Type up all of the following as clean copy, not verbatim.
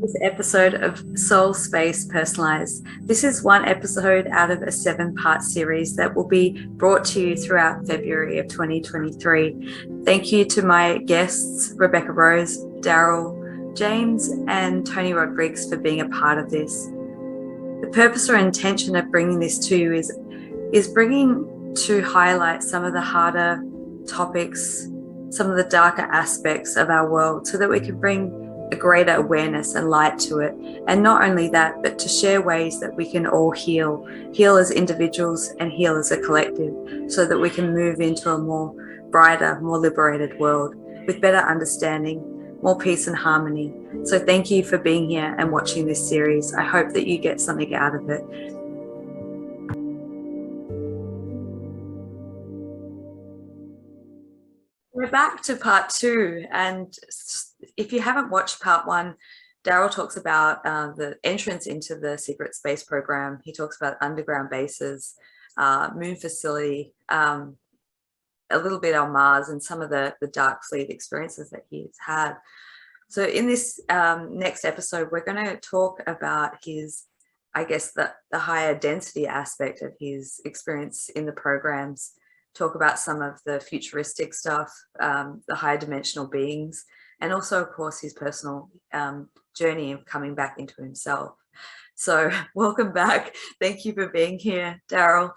this episode of Soul Space Personalised. This is one episode out of a 7-part series that will be brought to you throughout February of 2023. Thank you to my guests, Rebecca Rose, Daryl, James, and Tony Rodriguez for being a part of this. The purpose or intention of bringing this to you is bringing to highlight some of the harder topics, some of the darker aspects of our world, so that we can bring a greater awareness and light to it. And not only that, but to share ways that we can all heal as individuals and heal as a collective, so that we can move into a more brighter, more liberated world with better understanding, more peace and harmony. So thank you for being here and watching this series. I hope that you get something out of it. We're back to part 2, and if you haven't watched part 1, Daryl talks about the entrance into the secret space program. He talks about underground bases, moon facility, a little bit on Mars, and some of the dark fleet experiences that he's had. So in this next episode, we're going to talk about his, I guess, the higher density aspect of his experience in the programs, talk about some of the futuristic stuff, the higher dimensional beings, and also, of course, his personal journey of coming back into himself. So welcome back. Thank you for being here, Daryl.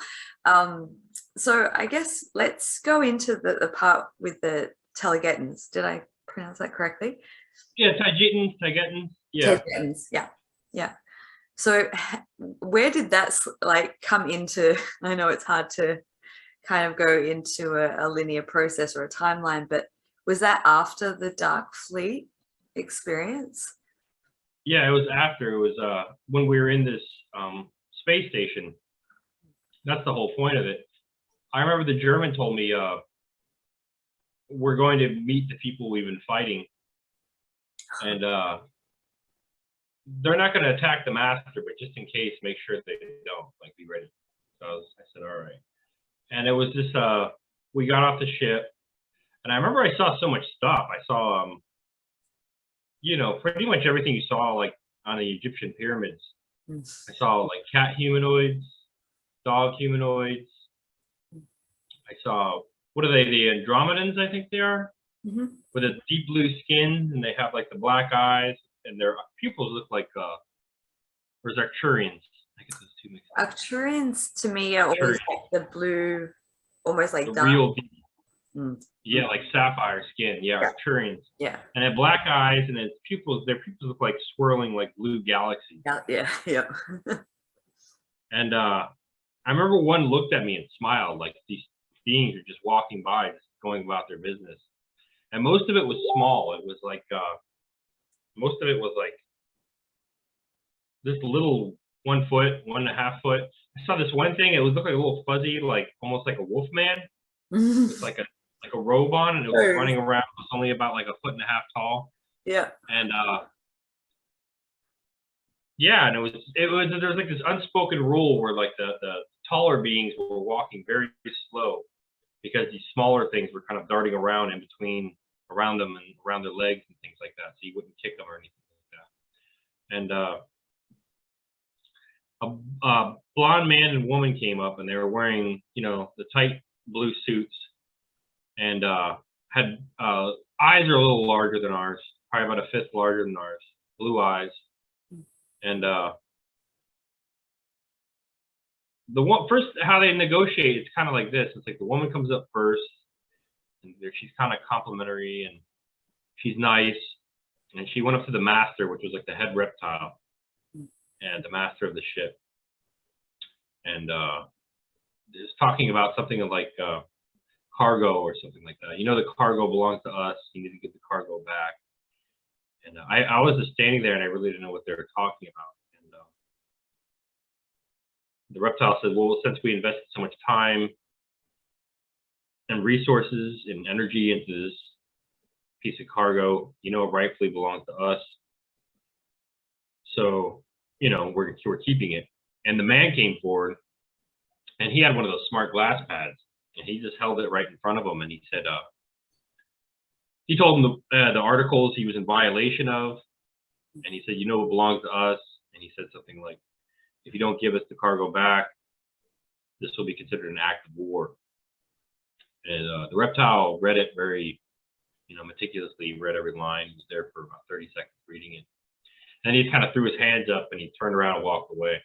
So I guess let's go into the part with the Telegettons. Did I pronounce that correctly? Yeah, Telegettons. Yeah. Telegettons, yeah. So where did that come into? I know it's hard to kind of go into a linear process or a timeline, but was that after the Dark Fleet experience? Yeah, it was after. It was when we were in this space station. That's the whole point of it. I remember the German told me, we're going to meet the people we've been fighting, and they're not going to attack the master, but just in case, make sure they don't, be ready. So I said, all right. And it was this, we got off the ship, and I remember I saw so much stuff. I saw, pretty much everything you saw, on the Egyptian pyramids. I saw, cat humanoids, dog humanoids. I saw, what are they, the Andromedans, I think they are, with a deep blue skin, and they have, the black eyes, and their pupils look like, or is Arcturians? I get those two mixed up. Arcturians to me are always the blue, almost like the dark. Real deep. Yeah, like sapphire skin. Yeah, Arcturians. Yeah. And they have black eyes, and their pupils look like swirling blue galaxies. Yeah. And I remember one looked at me and smiled, these beings are just walking by, just going about their business. And most of it was small. It was most of it was this little 1 foot, 1.5 foot. I saw this one thing. It was looked like a little fuzzy, almost like a wolf man, with like a robe on, and it was running around. It was only about 1.5 foot tall. Yeah. And yeah, and it was there was this unspoken rule where the taller beings were walking very slow, because these smaller things were kind of darting around in between, around them and around their legs and things like that, so you wouldn't kick them or anything like that. And a blonde man and woman came up, and they were wearing, the tight blue suits, and had eyes are a little larger than ours, probably about 1/5 larger than ours, blue eyes. And the one first, how they negotiate, it's kind of like this. It's the woman comes up first, and she's kind of complimentary, and she's nice, and she went up to the master, which was the head reptile, and the master of the ship, and is talking about something like cargo or something like that. The cargo belongs to us. You need to give the cargo back. And I was just standing there, and I really didn't know what they were talking about. And the reptile said, well, since we invested so much time and resources and energy into this piece of cargo, it rightfully belongs to us. So, we're keeping it. And the man came forward, and he had one of those smart glass pads, and he just held it right in front of him, and he said, he told him the articles he was in violation of, And he said, you know what belongs to us? And he said something like, if you don't give us the cargo back, this will be considered an act of war. And the reptile read it very, meticulously, read every line. He was there for about 30 seconds reading it. And he kind of threw his hands up and he turned around and walked away.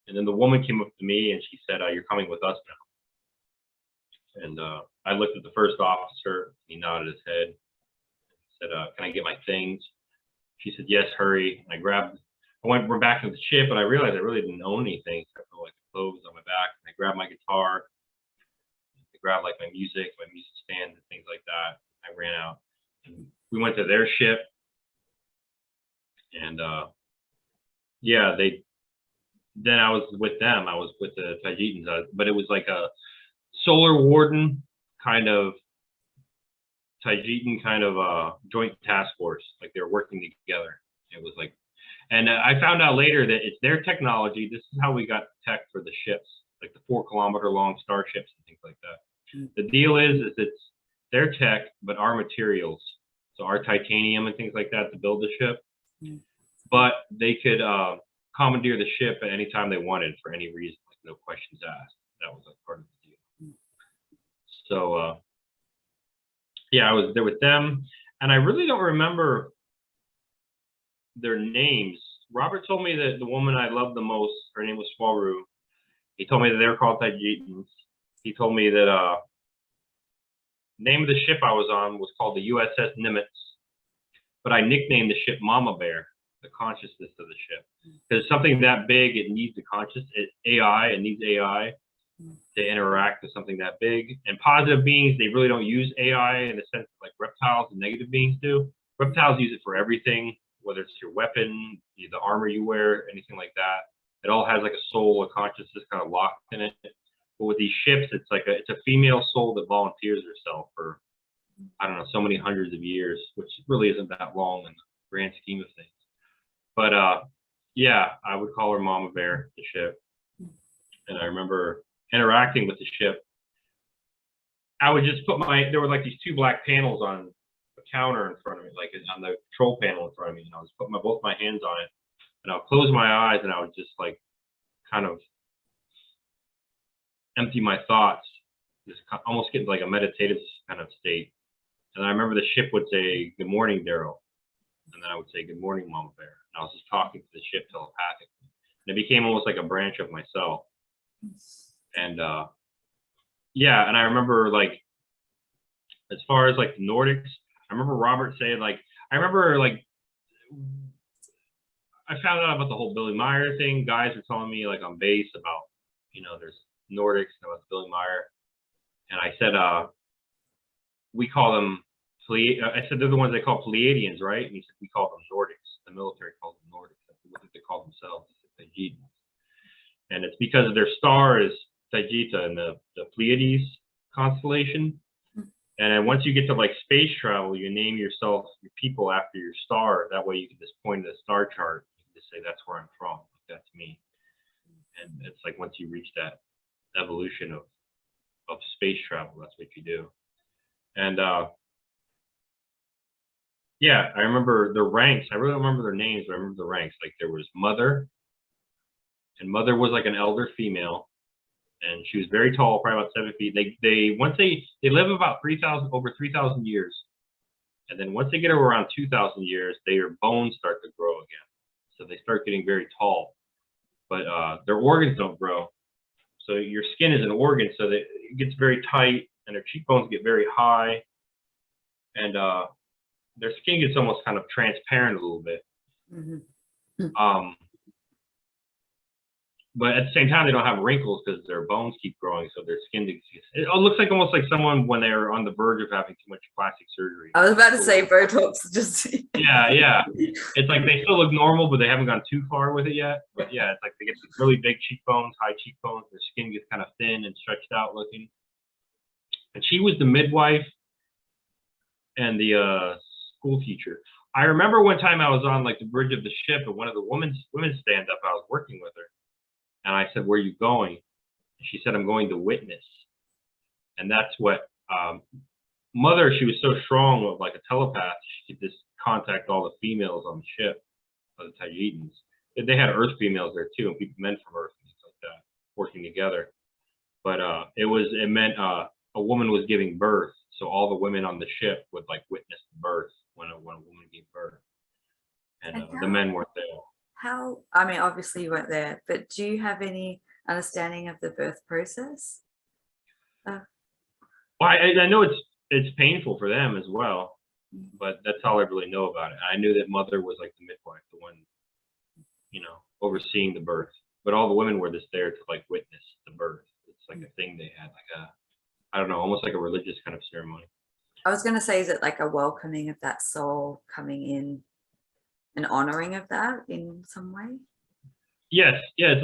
And then the woman came up to me and she said, you're coming with us now. And I looked at the first officer. He nodded his head. Said, can I get my things? She said, yes, hurry. And we're back to the ship, and I realized I really didn't own anything except for like the clothes on my back. And I grabbed my guitar. I grabbed like my music stand, and things like that. I ran out. And we went to their ship. And then I was with them. I was with the Taijitans, but it was like a Solar Warden kind of Taijitan kind of joint task force. Like they were working together. It was like, and I found out later that it's their technology. This is how we got tech for the ships, like the 4-kilometer long starships and things like that. The deal is it's their tech, but our materials, so our titanium and things like that to build the ship. But they could commandeer the ship at any time they wanted for any reason, like no questions asked. That was like part of the deal. So yeah, I was there with them, and I really don't remember their names. Robert told me that the woman I loved the most, her name was Swaru. He told me that they were called Taijitans. He told me that name of the ship I was on was called the USS Nimitz, but I nicknamed the ship Mama Bear, the consciousness of the ship, because something that big, it needs the AI. It needs AI to interact with something that big. And positive beings, they really don't use AI in the sense like reptiles and negative beings do. Reptiles use it for everything, whether it's your weapon, the armor you wear, anything like that. It all has like a soul, a consciousness kind of locked in it. But with these ships, it's like it's a female soul that volunteers herself for, I don't know, so many hundreds of years, which really isn't that long in the grand scheme of things. But yeah, I would call her Mama Bear, the ship. And I remember interacting with the ship. I would just there were like these 2 black panels on the counter in front of me, like on the control panel in front of me. And I was putting both my hands on it, and I would close my eyes and I would just like kind of empty my thoughts, just almost get like a meditative kind of state. And I remember the ship would say, "Good morning, Daryl." And then I would say, "Good morning, Mama Bear." And I was just talking to the ship telepathically. And it became almost like a branch of myself. And yeah, and I remember like, as far as like the Nordics, I remember Robert saying like, I found out about the whole Billy Meyer thing. Guys were telling me like on base about, there's Nordics and about Billy Meyer. And I said, we call them, I said, they're the ones they call Pleiadians, right? And he said, we call them Nordics. The military calls them Nordics. That's what they call themselves, Taijitans. And it's because of their star is Taijita in the Pleiades constellation. And then once you get to like space travel, you name yourself, your people after your star. That way you can just point at a star chart. You can just say, that's where I'm from. That's me. And it's like once you reach that evolution of space travel, that's what you do. And yeah, I remember the ranks. I really don't remember their names, but I remember the ranks. Like there was Mother, and Mother was like an elder female, and she was very tall, probably about 7 feet. They live about over 3,000 years, and then once they get around 2,000 years, their bones start to grow again. So they start getting very tall, but their organs don't grow. So your skin is an organ, so that it gets very tight, and their cheekbones get very high, and their skin gets almost kind of transparent a little bit. But at the same time, they don't have wrinkles because their bones keep growing, so their skin it looks like almost like someone when they're on the verge of having too much plastic surgery. I was about to say Botox. Just yeah. It's like they still look normal, but they haven't gone too far with it yet. But yeah, it's like they get these really big cheekbones, high cheekbones. Their skin gets kind of thin and stretched out looking. And she was the midwife and the school teacher. I remember one time I was on like the bridge of the ship, and one of the women's stand up. I was working with her. And I said, "Where are you going?" And she said, "I'm going to witness." And that's what Mother, she was so strong with like a telepath, she could just contact all the females on the ship. of the Tahitians. They had Earth females there too, and men from Earth and things like that working together. But it meant a woman was giving birth, so all the women on the ship would like witness the birth when a woman gave birth, and the men weren't there. How? I mean, obviously you weren't there, but do you have any understanding of the birth process? Well, I know it's painful for them as well, but that's all I really know about it. I knew that mother was like the midwife, the one, overseeing the birth, but all the women were just there to like witness the birth. It's like a thing they had, like I don't know, almost like a religious kind of ceremony. I was going to say, is it like a welcoming of that soul coming in, an honoring of that in some way? Yes, yeah, they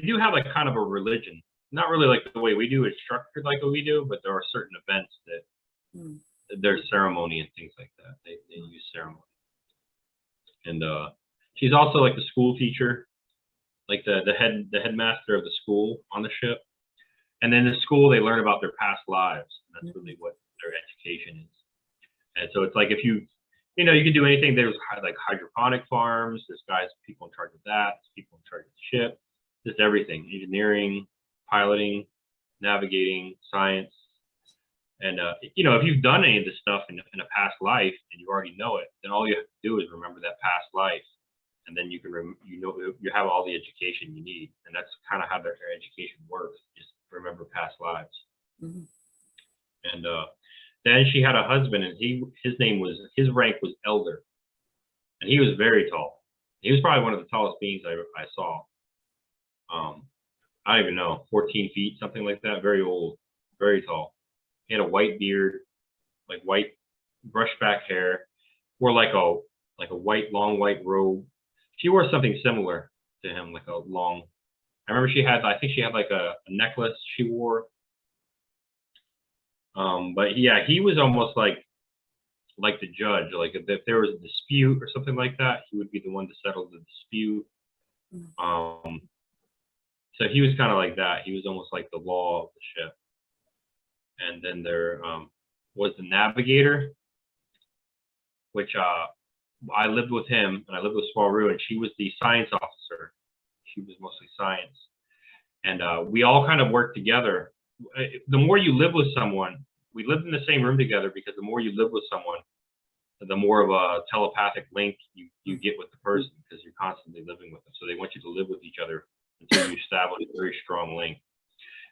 do have like kind of a religion, not really like the way we do it, structured like what we do, but there are certain events that there's ceremony and things like that. They use ceremony, and she's also like the school teacher, like the headmaster of the school on the ship, and then in school they learn about their past lives, and that's really what their education is. And so it's like if you can do anything. There's like hydroponic farms. There's people in charge of that. There's people in charge of the ship. Just everything: engineering, piloting, navigating, science. And if you've done any of this stuff in a past life and you already know it, then all you have to do is remember that past life, and then you can you have all the education you need. And that's kind of how their education works. Just remember past lives. Mm-hmm. And then she had a husband, and his rank was elder, and he was very tall. He was probably one of the tallest beings I saw. I don't even know, 14 feet, something like that. Very old, very tall. He had a white beard, like white brushed back hair, wore like a long white robe. She wore something similar to him, like a long. I remember I think she had like a necklace she wore. But yeah, he was almost like the judge. Like if there was a dispute or something like that, he would be the one to settle the dispute. So he was kind of like that. He was almost like the law of the ship. And then there was the navigator, which I lived with him, and I lived with Swaru, and she was the science officer. She was mostly science, and we all kind of worked together. The more you live with someone, we lived in the same room together, because the more you live with someone, the more of a telepathic link you get with the person, because you're constantly living with them. So they want you to live with each other until you establish a very strong link.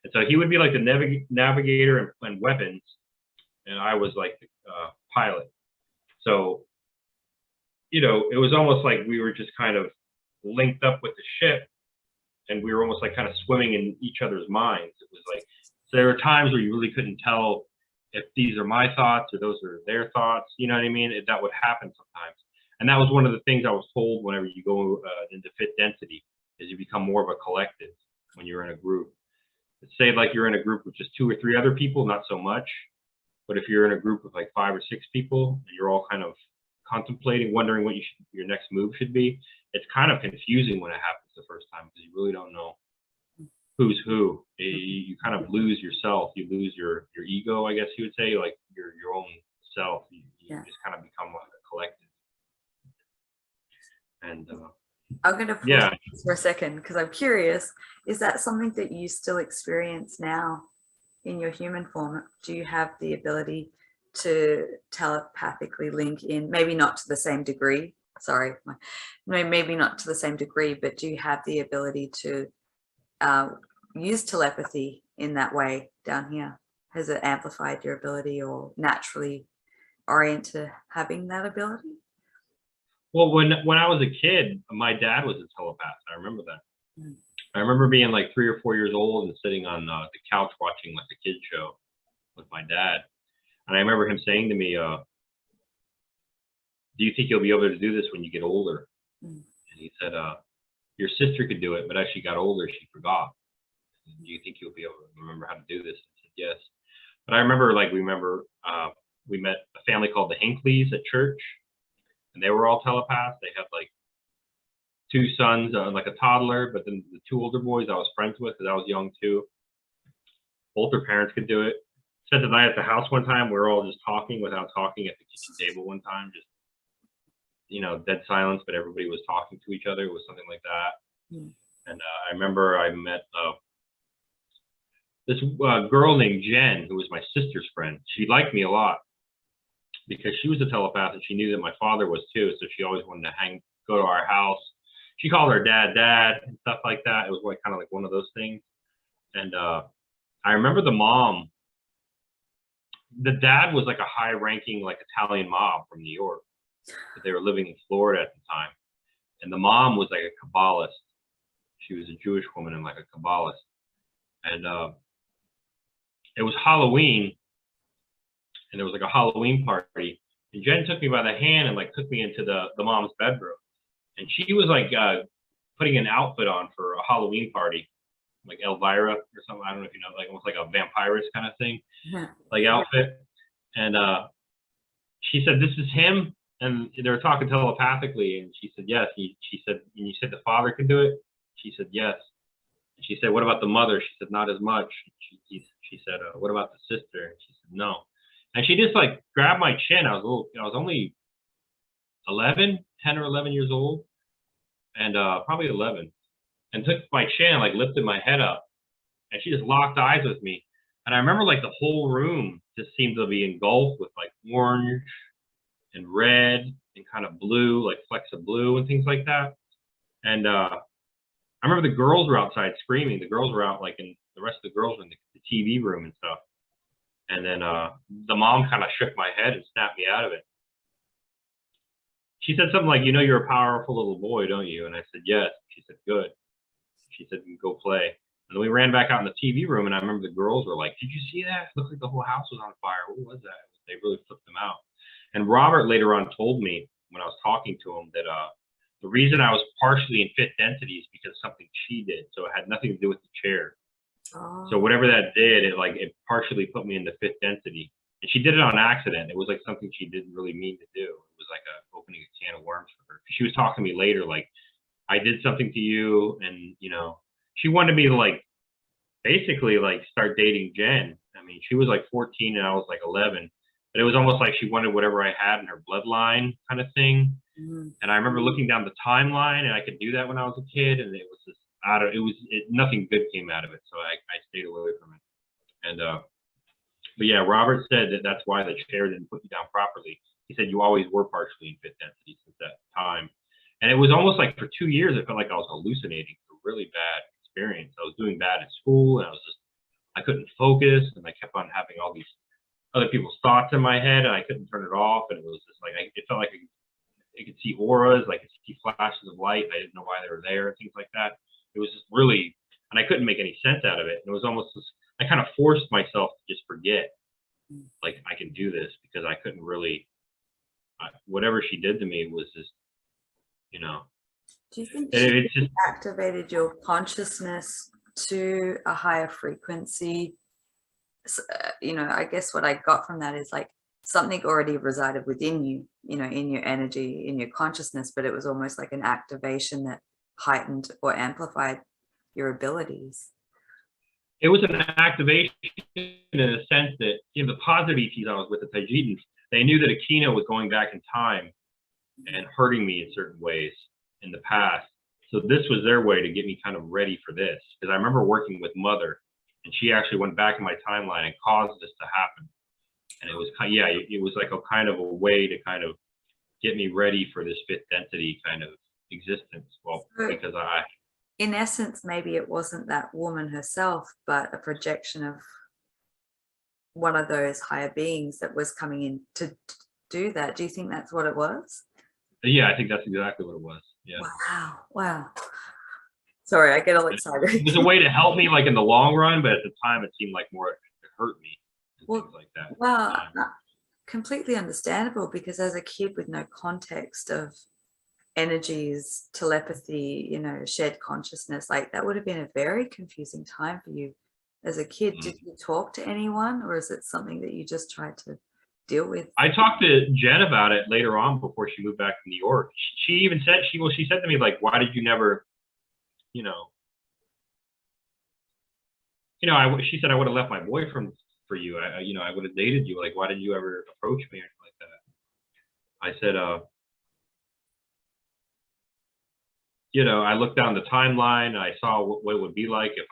And so he would be like the navigator and weapons, and I was like the pilot. So, it was almost like we were just kind of linked up with the ship, and we were almost like kind of swimming in each other's minds. It was like, so there were times where you really couldn't tell if these are my thoughts or those are their thoughts. You know what I mean? That would happen sometimes. And that was one of the things I was told whenever you go into fit density, is you become more of a collective when you're in a group. Say like you're in a group with just 2 or 3 other people, not so much. But if you're in a group with like 5 or 6 people, and you're all kind of contemplating, wondering what your next move should be, it's kind of confusing when it happens the first time, because you really don't know who's who. You kind of lose yourself. You lose your ego, I guess you would say, like your own self. You just kind of become like a collective. And I'm going to pause for a second, because I'm curious, is that something that you still experience now in your human form? Do you have the ability to telepathically link in, maybe not to the same degree, maybe not to the same degree, but do you have the ability to use telepathy in that way down here? Has it amplified your ability, or naturally orient to having that ability? Well, when I was a kid, my dad was a telepath. I remember that. I remember being like 3 or 4 years old and sitting on the couch watching like a kid show with my dad. And I remember him saying to me, do you think you'll be able to do this when you get older? And he said, your sister could do it, but as she got older, she forgot. Do you think you'll be able to remember how to do this? I said, yes. But I remember, we met a family called the Hinckleys at church, and they were all telepaths. They had like 2 sons, like a toddler, but then the 2 older boys I was friends with, because I was young too. Both their parents could do it. Spent the night at the house one time. We were all just talking without talking at the kitchen table one time, just you know, dead silence, but everybody was talking to each other. It was something like that. Mm. And I remember I met this girl named Jen, who was my sister's friend. She liked me a lot because she was a telepath and she knew that my father was too. So she always wanted to go to our house. She called her dad and stuff like that. It was like kind of like one of those things. And I remember the mom, the dad was like a high ranking like Italian mob from New York, but they were living in Florida at the time. And the mom was like a Kabbalist. She was a Jewish woman and like a Kabbalist. And it was Halloween, and there was like a Halloween party. And Jen took me by the hand and like took me into the mom's bedroom. And she was like putting an outfit on for a Halloween party, like Elvira or something. I don't know if you know, like almost like a vampirist kind of thing, like outfit. And she said, "This is him." And they were talking telepathically. And she said, "Yes." She said, "And you said the father could do it?" She said, "Yes." And she said, "What about the mother?" She said, "Not as much." She said, "What about the sister?" And she said, "No." And she just like grabbed my chin. I was only 10 or 11 years old, and probably 11, and took my chin and like lifted my head up, and she just locked eyes with me. And I remember like the whole room just seemed to be engulfed with like orange and red and kind of blue, like flecks of blue and things like that. And I remember the girls were outside screaming. The girls were out like in the rest of the girls were in the TV room and stuff. And then the mom kind of shook my head and snapped me out of it. She said something like, "You know, you're a powerful little boy, don't you?" And I said, "Yes." She said, "Good." She said, "Go play." And then we ran back out in the TV room, and I remember the girls were like, "Did you see that? It looked like the whole house was on fire. What was that?" They really flipped them out. And Robert later on told me when I was talking to him that the reason I was partially in fifth density is because of something she did. So it had nothing to do with the chair. Oh. So whatever that did, it partially put me in the fifth density. And she did it on accident. It was like something she didn't really mean to do. It was like opening a can of worms for her. She was talking to me later, like, "I did something to you," and you know, she wanted me to like basically like start dating Jen. I mean, she was like 14 and I was like 11, but it was almost like she wanted whatever I had in her bloodline kind of thing. Mm. And I remember looking down the timeline, and I could do that when I was a kid, and it was just nothing good came out of it, so I stayed away from it. And but yeah, Robert said that that's why the chair didn't put you down properly. He said you always were partially in fifth density since that time. And it was almost like for 2 years, I felt like I was hallucinating. It was a really bad experience. I was doing bad at school, and I couldn't focus, and I kept on having all these other people's thoughts in my head, and I couldn't turn it off. And it was just like, it felt like I could see auras, like I could see flashes of light. I didn't know why they were there, and things like that. It was just really, and I couldn't make any sense out of it. And it was almost just, I kind of forced myself to just forget, like I can do this, because I couldn't really, whatever she did to me was just, you know. Do you think It's she just activated your consciousness to a higher frequency? You know, I guess what I got from that is like something already resided within you, you know, in your energy, in your consciousness, but it was almost like an activation that heightened or amplified your abilities. it was an activation in a sense that, you know, the positive ETs I was with, the Tajidans, they knew that Aquino was going back in time and hurting me in certain ways in the past. So this was their way to get me kind of ready for this. Because I remember working with Mother, and she actually went back in my timeline and caused this to happen. And it was kind of, yeah, it was like a kind of a way to kind of get me ready for this fifth density kind of existence. Well, because in essence, maybe it wasn't that woman herself, but a projection of one of those higher beings that was coming in to do that. Do you think that's what it was? Yeah, I think that's exactly what it was. Yeah. Wow. Sorry, I get all excited. It was a way to help me, like in the long run, but at the time it seemed like more it hurt me and things like that. Well, completely understandable, because as a kid with no context of energies, telepathy, you know, shared consciousness, like that would have been a very confusing time for you as a kid. Did you talk to anyone, or is it something that you just tried to deal with? I talked to Jen about it later on before she moved back to New York. She even said, she said to me, like, why did you never, you know, she said, I would have left my boyfriend for you. I would have dated you. Like, why did you ever approach me or anything like that? I said, you know, I looked down the timeline and I saw what it would be like if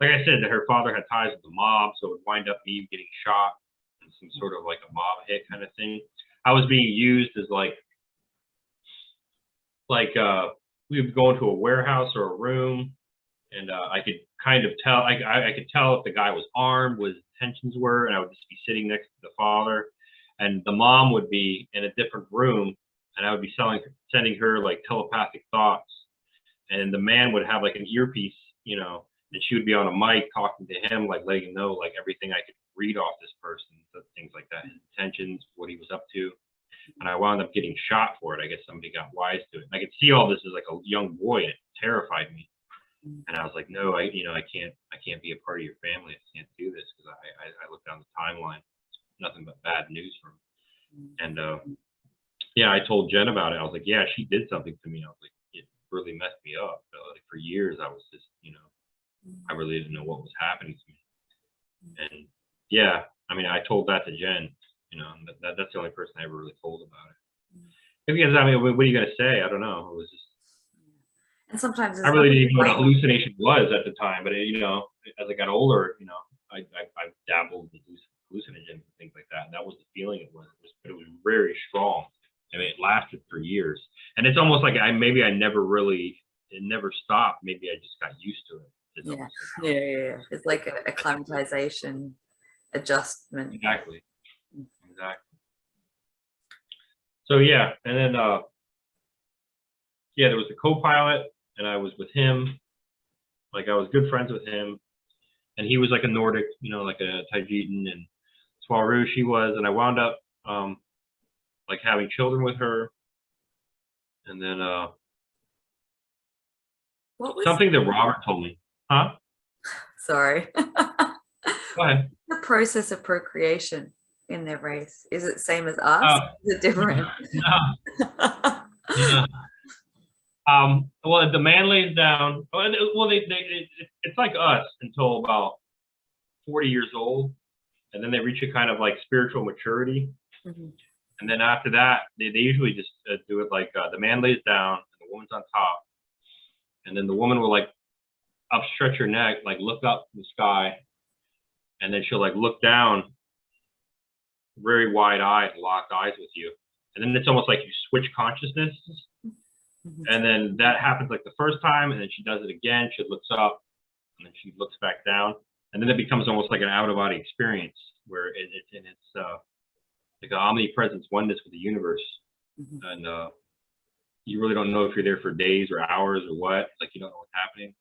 like I said, that her father had ties with the mob, so it would wind up me getting shot in some sort of like a mob hit kind of thing. I was being used as we would go into a warehouse or a room, and I could kind of tell, I could tell if the guy was armed, what his intentions were, and I would just be sitting next to the father, and the mom would be in a different room, and I would be sending her like telepathic thoughts, and the man would have like an earpiece, you know, and she would be on a mic talking to him, like letting him know like everything I could read off this person, things like that, his intentions, what he was up to. And I wound up getting shot for it. I guess somebody got wise to it. And I could see all this as like a young boy, and it terrified me. And I was like, no, I can't be a part of your family. I can't do this, because I looked down the timeline, nothing but bad news from him. And yeah, I told Jen about it. I was like, yeah, she did something to me. I was like, it really messed me up. Like for years, I was just, you know, I really didn't know what was happening to me. And yeah, I mean, I told that to Jen. You know, that's the only person I ever really told about it. Because I mean, what are you gonna say? I don't know. It was just. And sometimes I really didn't even know what a hallucination was at the time, but you know, as I got older, you know, I dabbled with hallucinogens and things like that, and that was the feeling it was. But it was very strong. I mean, it lasted for years, and it's almost like it never stopped. Maybe I just got used to it. Yeah. It's like a acclimatization adjustment. Exactly. So yeah, and then yeah, there was the co-pilot, and I was with him. Like I was good friends with him, and he was like a Nordic, you know, like a Tajitan, and Swaru she was, and I wound up like having children with her, and then what was something that Robert told me, huh? Sorry. Go ahead. The process of procreation in their race, is it same as us? Is it different? No. Well, the man lays down. Well, it's like us until about 40 years old, and then they reach a kind of like spiritual maturity. And then after that, they usually just do it like the man lays down and the woman's on top, and then the woman will like upstretch her neck, like look up in the sky, and then she'll like look down, very wide-eyed, locked eyes with you, and then it's almost like you switch consciousness. And then that happens like the first time, and then she does it again. She looks up, and then she looks back down, and then it becomes almost like an out-of-body experience where it's like an omnipresence oneness with the universe, and you really don't know if you're there for days or hours or what. Like you don't know what's happening,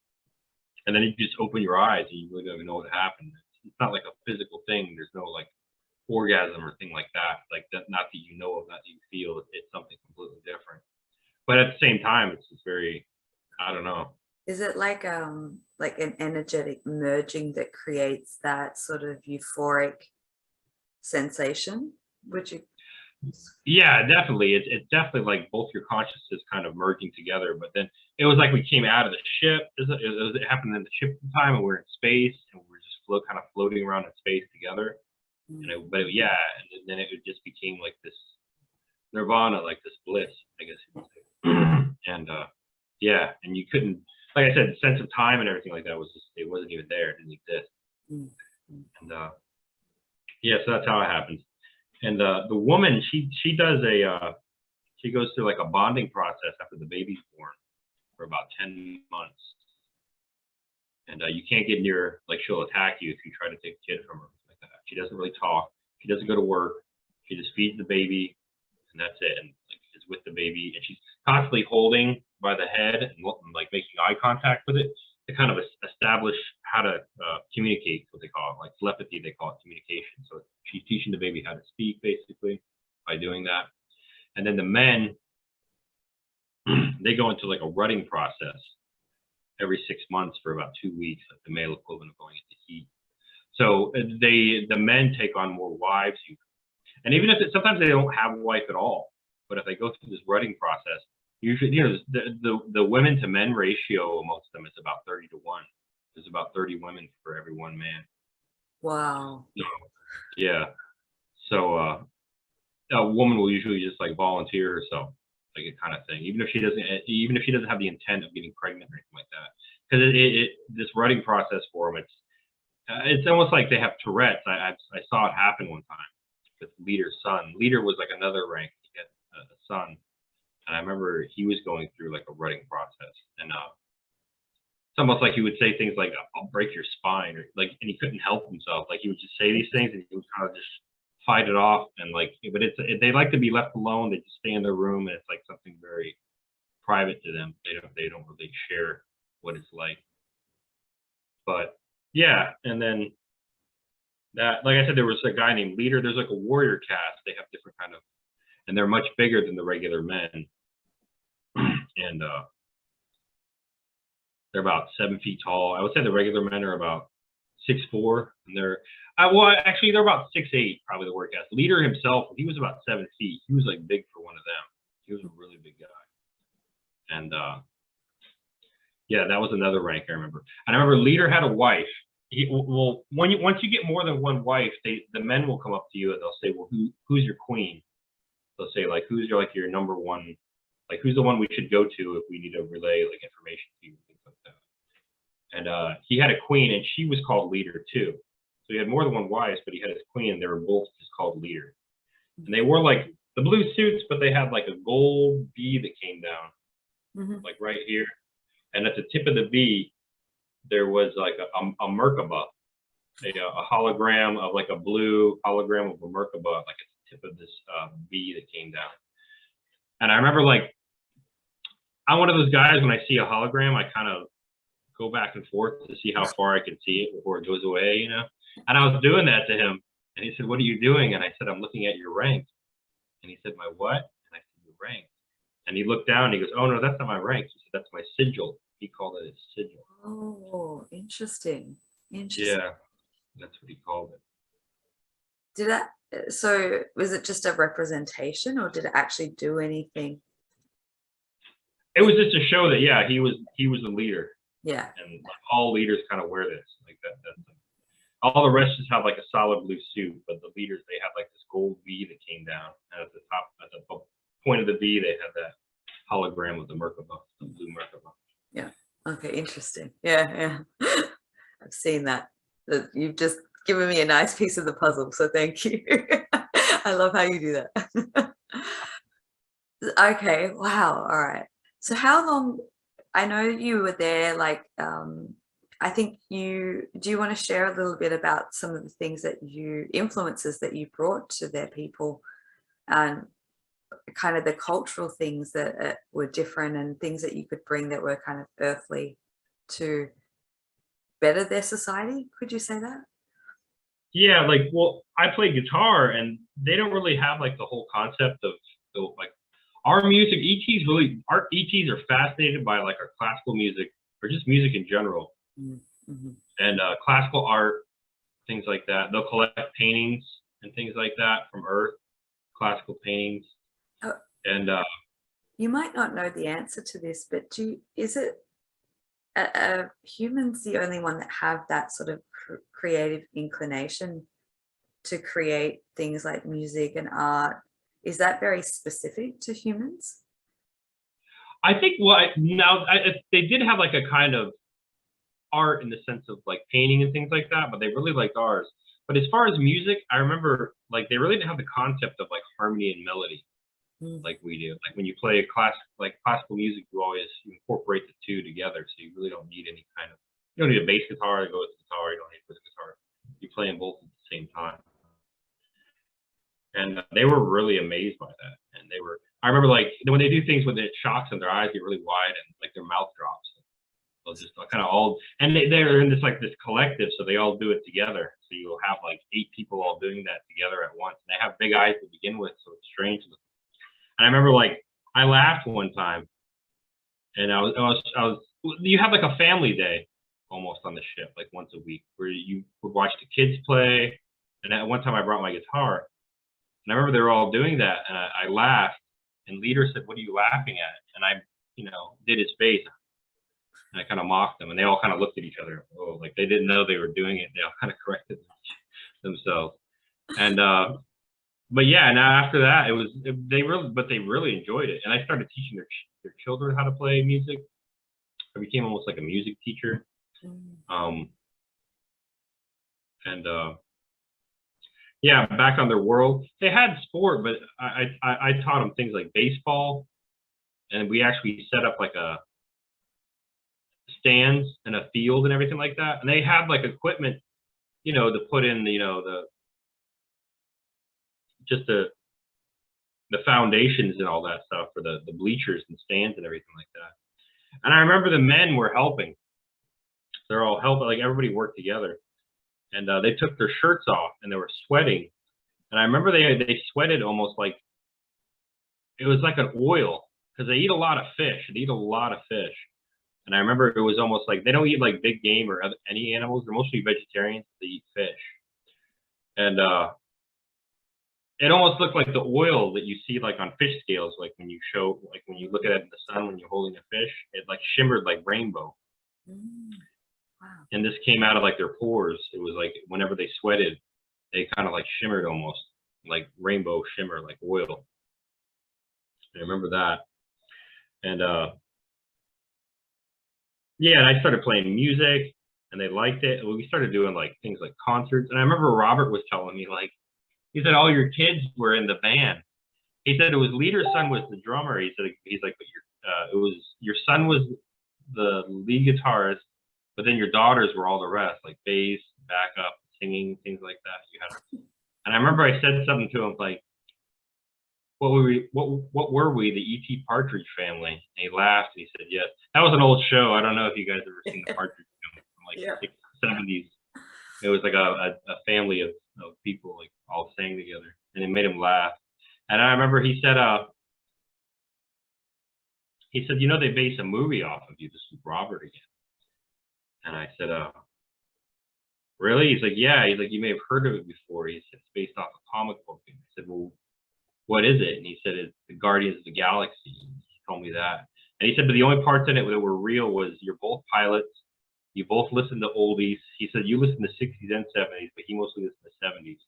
and then you just open your eyes, and you really don't even know what happened. It's not like a physical thing. There's no like orgasm or thing like that. Like that, not that you know of, not that you feel. It's something completely different. But at the same time, it's just very, I don't know. Is it like an energetic merging that creates that sort of euphoric sensation? Would you? Yeah, definitely. It's definitely like both your consciousness kind of merging together. But then it was like we came out of the ship. It happened in the ship at the time, and we were in space, and we were just kind of floating around in space together. And then it just became like this nirvana, like this bliss, I guess you would say. And yeah, and you couldn't, like I said, the sense of time and everything like that was just, it wasn't even there. It didn't exist. And yeah, so that's how it happens. And the woman, she goes through like a bonding process after the baby's born for about 10 months. And you can't get near, like she'll attack you if you try to take a kid from her, like that. She doesn't really talk. She doesn't go to work. She just feeds the baby, and that's it. And like is with the baby, and she's constantly holding by the head and like making eye contact with it to kind of establish how to communicate, what they call it, like telepathy, they call it communication. So she's teaching the baby how to speak basically by doing that. And then the men, they go into like a rutting process every 6 months for about 2 weeks, like the male equivalent of going into heat. So the men take on more wives, and even if sometimes they don't have a wife at all, but if they go through this rutting process, usually, you know, the women to men ratio amongst them is about 30 to 1. There's about 30 women for every 1 man. Wow. So, yeah. So a woman will usually just like volunteer herself like a kind of thing, even if she doesn't have the intent of getting pregnant or anything like that. Because this rutting process for them, it's almost like they have Tourette's. I saw it happen one time with Leader's son. Leader was like another rank. He had a son, and I remember he was going through like a rutting process, and it's almost like he would say things like, "I'll break your spine," or like, and he couldn't help himself. Like he would just say these things, and he would kind of just fight it off, and like, but they like to be left alone. They just stay in their room, and it's like something very private to them. They don't really share what it's like. But yeah, and then that, like I said, there was a guy named Leader. There's like a warrior caste. They have different kind of, and they're much bigger than the regular men, and they're about 7 feet tall. I would say the regular men are about 6'4", and they're actually they're about 6'8", probably the warrior caste. Leader himself, he was about 7 feet. He was like big for one of them. He was a really big guy, and yeah, that was another rank I remember. And I remember Leader had a wife. Once you get more than one wife, the men will come up to you and they'll say, well, who's your queen? They'll say like, who's your number one, like who's the one we should go to if we need to relay like information to you, things like that. And he had a queen, and she was called Leader too. So he had more than one wife, but he had his queen, and they were both just called Leader. And they wore like the blue suits, but they had like a gold V that came down, like right here. And at the tip of the V, there was like a Merkaba, a hologram of like a blue hologram of a Merkaba, like at the tip of this V that came down. And I remember like, I'm one of those guys, when I see a hologram, I kind of go back and forth to see how far I can see it before it goes away, you know? And I was doing that to him, and he said, what are you doing? And I said, I'm looking at your rank. And he said, my what? And I said, your rank. And he looked down and he goes, oh no, that's not my rank. He said, that's my sigil. He called it his sigil. Oh, interesting. Yeah, that's what he called it. So was it just a representation, or did it actually do anything? It was just to show that, yeah, he was a leader. Yeah. And all leaders kind of wear this, like that. All the rest just have like a solid blue suit, but the leaders, they had like this gold V that came down, and at the top, at the point of the V, they had that hologram of the Merkaba, the blue Merkaba. Yeah. Okay. Interesting. Yeah. I've seen that. You've just given me a nice piece of the puzzle, so thank you. I love how you do that. Okay. Wow. All right. So how long? I know you were there. Like, I think do you want to share a little bit about some of the things influences that you brought to their people, and kind of the cultural things that were different, and things that you could bring that were kind of earthly to better their society? Could you say that? Yeah, like, well, I play guitar, and they don't really have like the whole concept of like our music. Our ETs are fascinated by like our classical music, or just music in general, and classical art, things like that. They'll collect paintings and things like that from Earth, classical paintings. And you might not know the answer to this, but is it humans the only one that have that sort of creative inclination to create things like music and art? Is that very specific to humans? I think they did have like a kind of art in the sense of like painting and things like that, but they really liked ours. But as far as music, I remember like they really didn't have the concept of like harmony and melody like we do. Like when you play classical music, you incorporate the two together, so you really don't need any kind of, you don't need a bass guitar to go with the guitar. You don't need a rhythm guitar. You play them both at the same time. And they were really amazed by that. And I remember like when they do things with it shocks and their eyes get really wide and like their mouth drops. They'll just kind of and they're in this collective, so they all do it together. So you'll have like 8 people all doing that together at once. And they have big eyes to begin with, so it's strange. And I remember like I laughed one time, and you have like a family day almost on the ship, like once a week, where you would watch the kids play. And at one time I brought my guitar, and I remember they were all doing that, and I laughed, and Leader said, "What are you laughing at?" And I, did his face, and I kind of mocked them, and they all kind of looked at each other. Oh, like they didn't know they were doing it. They all kind of corrected themselves. And but yeah, and after that, they really enjoyed it, and I started teaching their children how to play music. I became almost like a music teacher. And yeah, back on their world, they had sport, but I taught them things like baseball, and we actually set up like a stands and a field and everything like that, and they had like equipment, to put in, the foundations and all that stuff for the bleachers and stands and everything like that. And I remember the men were helping. They're all helping, like everybody worked together. And they took their shirts off and they were sweating. And I remember they sweated almost like it was like an oil, because they eat a lot of fish. They eat a lot of fish. And I remember it was almost like they don't eat like big game or any animals. They're mostly vegetarians. They eat fish. And it almost looked like the oil that you see like on fish scales, like when you look at it in the sun when you're holding a fish, it like shimmered like rainbow. Wow. And this came out of like their pores. It was like whenever they sweated, they kind of like shimmered almost like rainbow shimmer, like oil. I remember that. And yeah, and I started playing music and they liked it. And we started doing like things like concerts. And I remember Robert was telling me, like, he said, all your kids were in the band. He said it was Leader's son was the drummer. He's like, but your son was the lead guitarist, but then your daughters were all the rest, like bass, backup, singing, things like that. And I remember I said something to him like, what were we, the E.T. Partridge Family? And he laughed and he said, yes. That was an old show. I don't know if you guys ever seen the Partridge Family from like the 70s. It was like a family of people like all sang together, and it made him laugh. And I remember he said, they based a movie off of you. This was Robert again. And I said, really? He's like, yeah. He's like, you may have heard of it before. He said, it's based off a comic book. And I said, well, what is it? And he said, it's the Guardians of the Galaxy. He told me that. And he said, but the only parts in it that were real was you're both pilots. You both listen to oldies. He said you listen to 60s and 70s, but he mostly listened to 70s.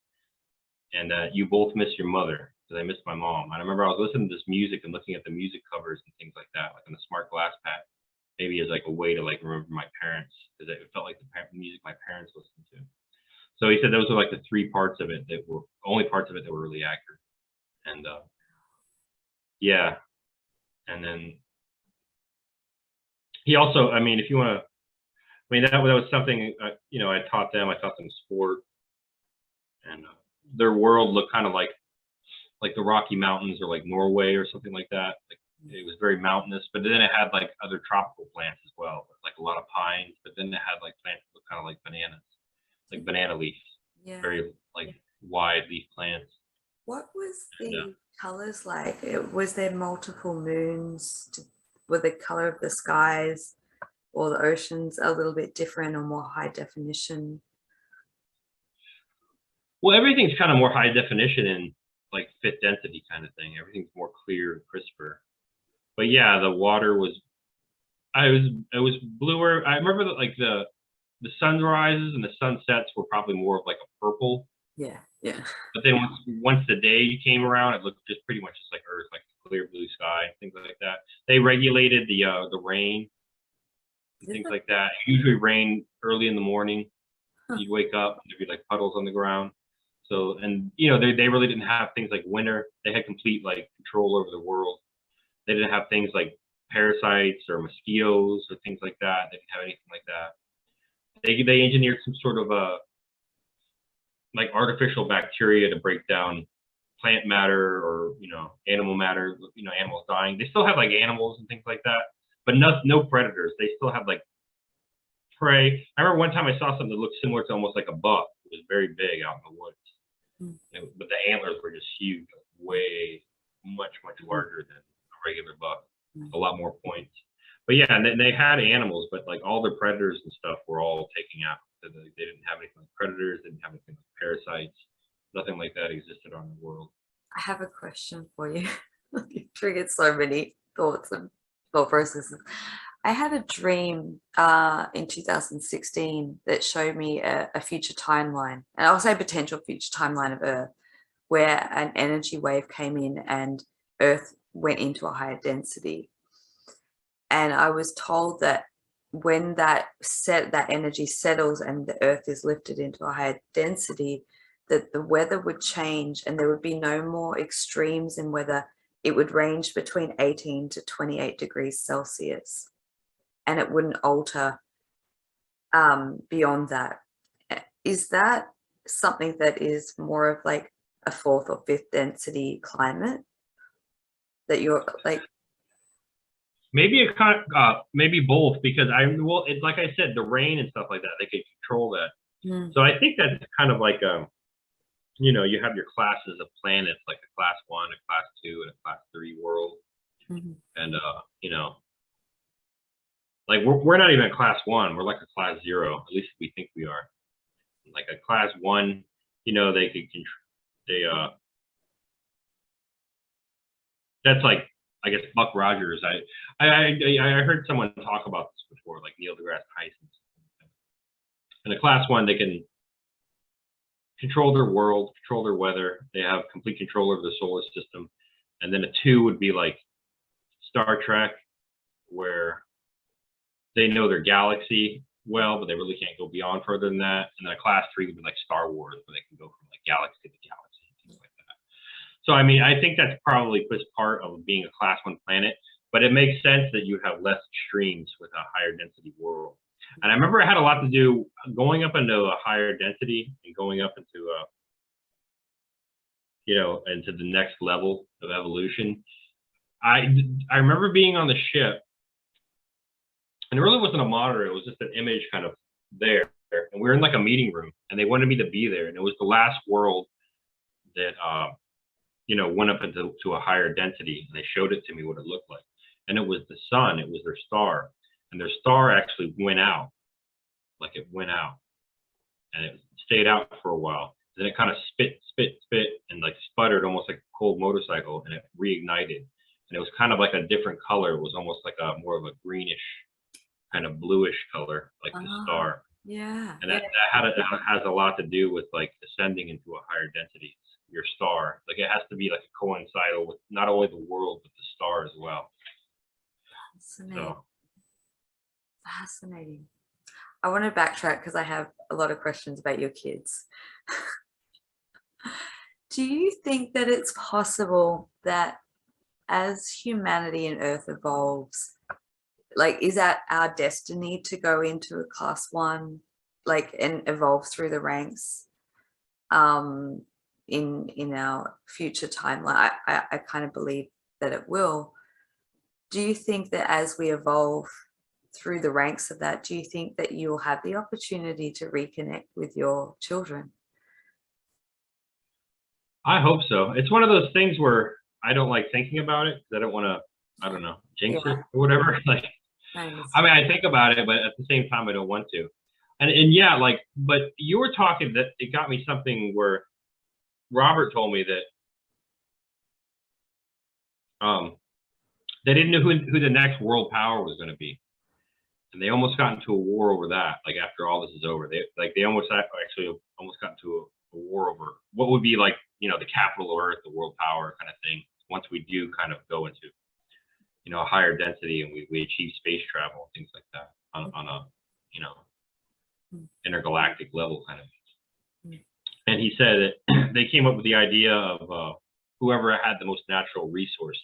And you both miss your mother, because I missed my mom. And I remember I was listening to this music and looking at the music covers and things like that, like on the smart glass pad, maybe as like a way to like remember my parents, because it felt like the music my parents listened to. So he said those are like the three parts of it that were only parts of it that were really accurate. And yeah. And then he also, I mean, if you want to, that was something, I taught them sport, and their world looked kind of like the Rocky Mountains or like Norway or something like that. Like it was very mountainous, but then it had like other tropical plants as well, like a lot of pines, but then it had like plants that looked kind of like bananas, like banana leaves, very like wide leaf plants. What was the colors like? Was there multiple moons? Were the color of the skies or the oceans a little bit different or more high definition? Well, everything's kind of more high definition and like fit density kind of thing. Everything's more clear and crisper. But yeah, the water was, it was bluer. I remember that like the sunrises and the sunsets were probably more of like a purple. Yeah. But then once the day came around, it looked just pretty much just like Earth, like clear blue sky, things like that. They regulated the rain. Things like that. Usually rain early in the morning. You'd wake up and there'd be like puddles on the ground. So, and they really didn't have things like winter. They had complete like control over the world. They didn't have things like parasites or mosquitoes or things like that. They didn't have anything like that. They engineered some sort of like artificial bacteria to break down plant matter or animal matter. Animals dying. They still have like animals and things like that, but no predators. They still have like prey. I remember one time I saw something that looked similar to almost like a buck. It was very big out in the woods, but the antlers were just huge, way much larger than a regular buck. A lot more points. But yeah, and they had animals, but like all their predators and stuff were all taken out. They didn't have anything like predators. They didn't have anything like parasites. Nothing like that existed on the world. I have a question for you. You triggered so many thoughts and thought processes. I had a dream in 2016 that showed me a future timeline, and I'll say potential future timeline of Earth, where an energy wave came in and Earth went into a higher density. And I was told that when that energy settles and the Earth is lifted into a higher density, that the weather would change and there would be no more extremes in weather. It would range between 18 to 28 degrees Celsius, and it wouldn't alter beyond that. Is that something that is more of like a fourth or fifth density climate that you're like? Maybe it kind of, maybe both, because it's like I said, the rain and stuff like that, they can control that. So I think that's kind of like, you know, you have your classes of planets, like a class 1, a class 2, and a class 3 world. And, you know, like we're not even a class 1, we're like a class 0, at least we think we are. Like a class 1, you know, they could control, that's like, I guess, Buck Rogers. I heard someone talk about this before, like Neil deGrasse Tyson. And a class 1, they can control their world, control their weather. They have complete control over the solar system. And then a 2 would be like Star Trek, where they know their galaxy well, but they really can't go beyond further than that. And then a class 3 would be like Star Wars, where they can go from like galaxy to galaxy, things like that. So, I mean, I think that's probably just part of being a class 1 planet, but it makes sense that you have less extremes with a higher density world. And I remember it had a lot to do going up into a higher density and going up into you know, into the next level of evolution. I remember being on the ship, and it really wasn't a monitor, it was just an image kind of there. And we were in like a meeting room, and they wanted me to be there. And it was the last world that you know, went up into a higher density, and they showed it to me what it looked like. And it was the sun, it was their star. And their star actually went out, like it went out, and it stayed out for a while. Then it kind of spit, and like sputtered almost like a cold motorcycle, and it reignited. And it was kind of like a different color. It was almost like a more of a greenish, kind of bluish color, like the star. Yeah. And that has a lot to do with like ascending into a higher density. Your star, like it has to be like coincidental with not only the world but the star as well. Fascinating. So. Fascinating. I want to backtrack because I have a lot of questions about your kids. Do you think that it's possible that as humanity and Earth evolves, like, is that our destiny to go into a class 1, like, and evolve through the ranks in our future timeline? I kind of believe that it will. Do you think that as we evolve through the ranks of that, do you think that you'll have the opportunity to reconnect with your children? I hope so. It's one of those things where I don't like thinking about it because I don't want to, I don't know, jinx it or whatever. Like, I mean, I think about it, but at the same time, I don't want to. And yeah, like, but you were talking that it got me something where Robert told me that they didn't know who the next world power was going to be. And they almost got into a war over that. Like after all this is over, they almost actually got into a war over what would be like, you know, the capital of Earth, the world power kind of thing. Once we do kind of go into, you know, a higher density and we achieve space travel and things like that on a, you know, intergalactic level kind of. And he said that they came up with the idea of whoever had the most natural resources,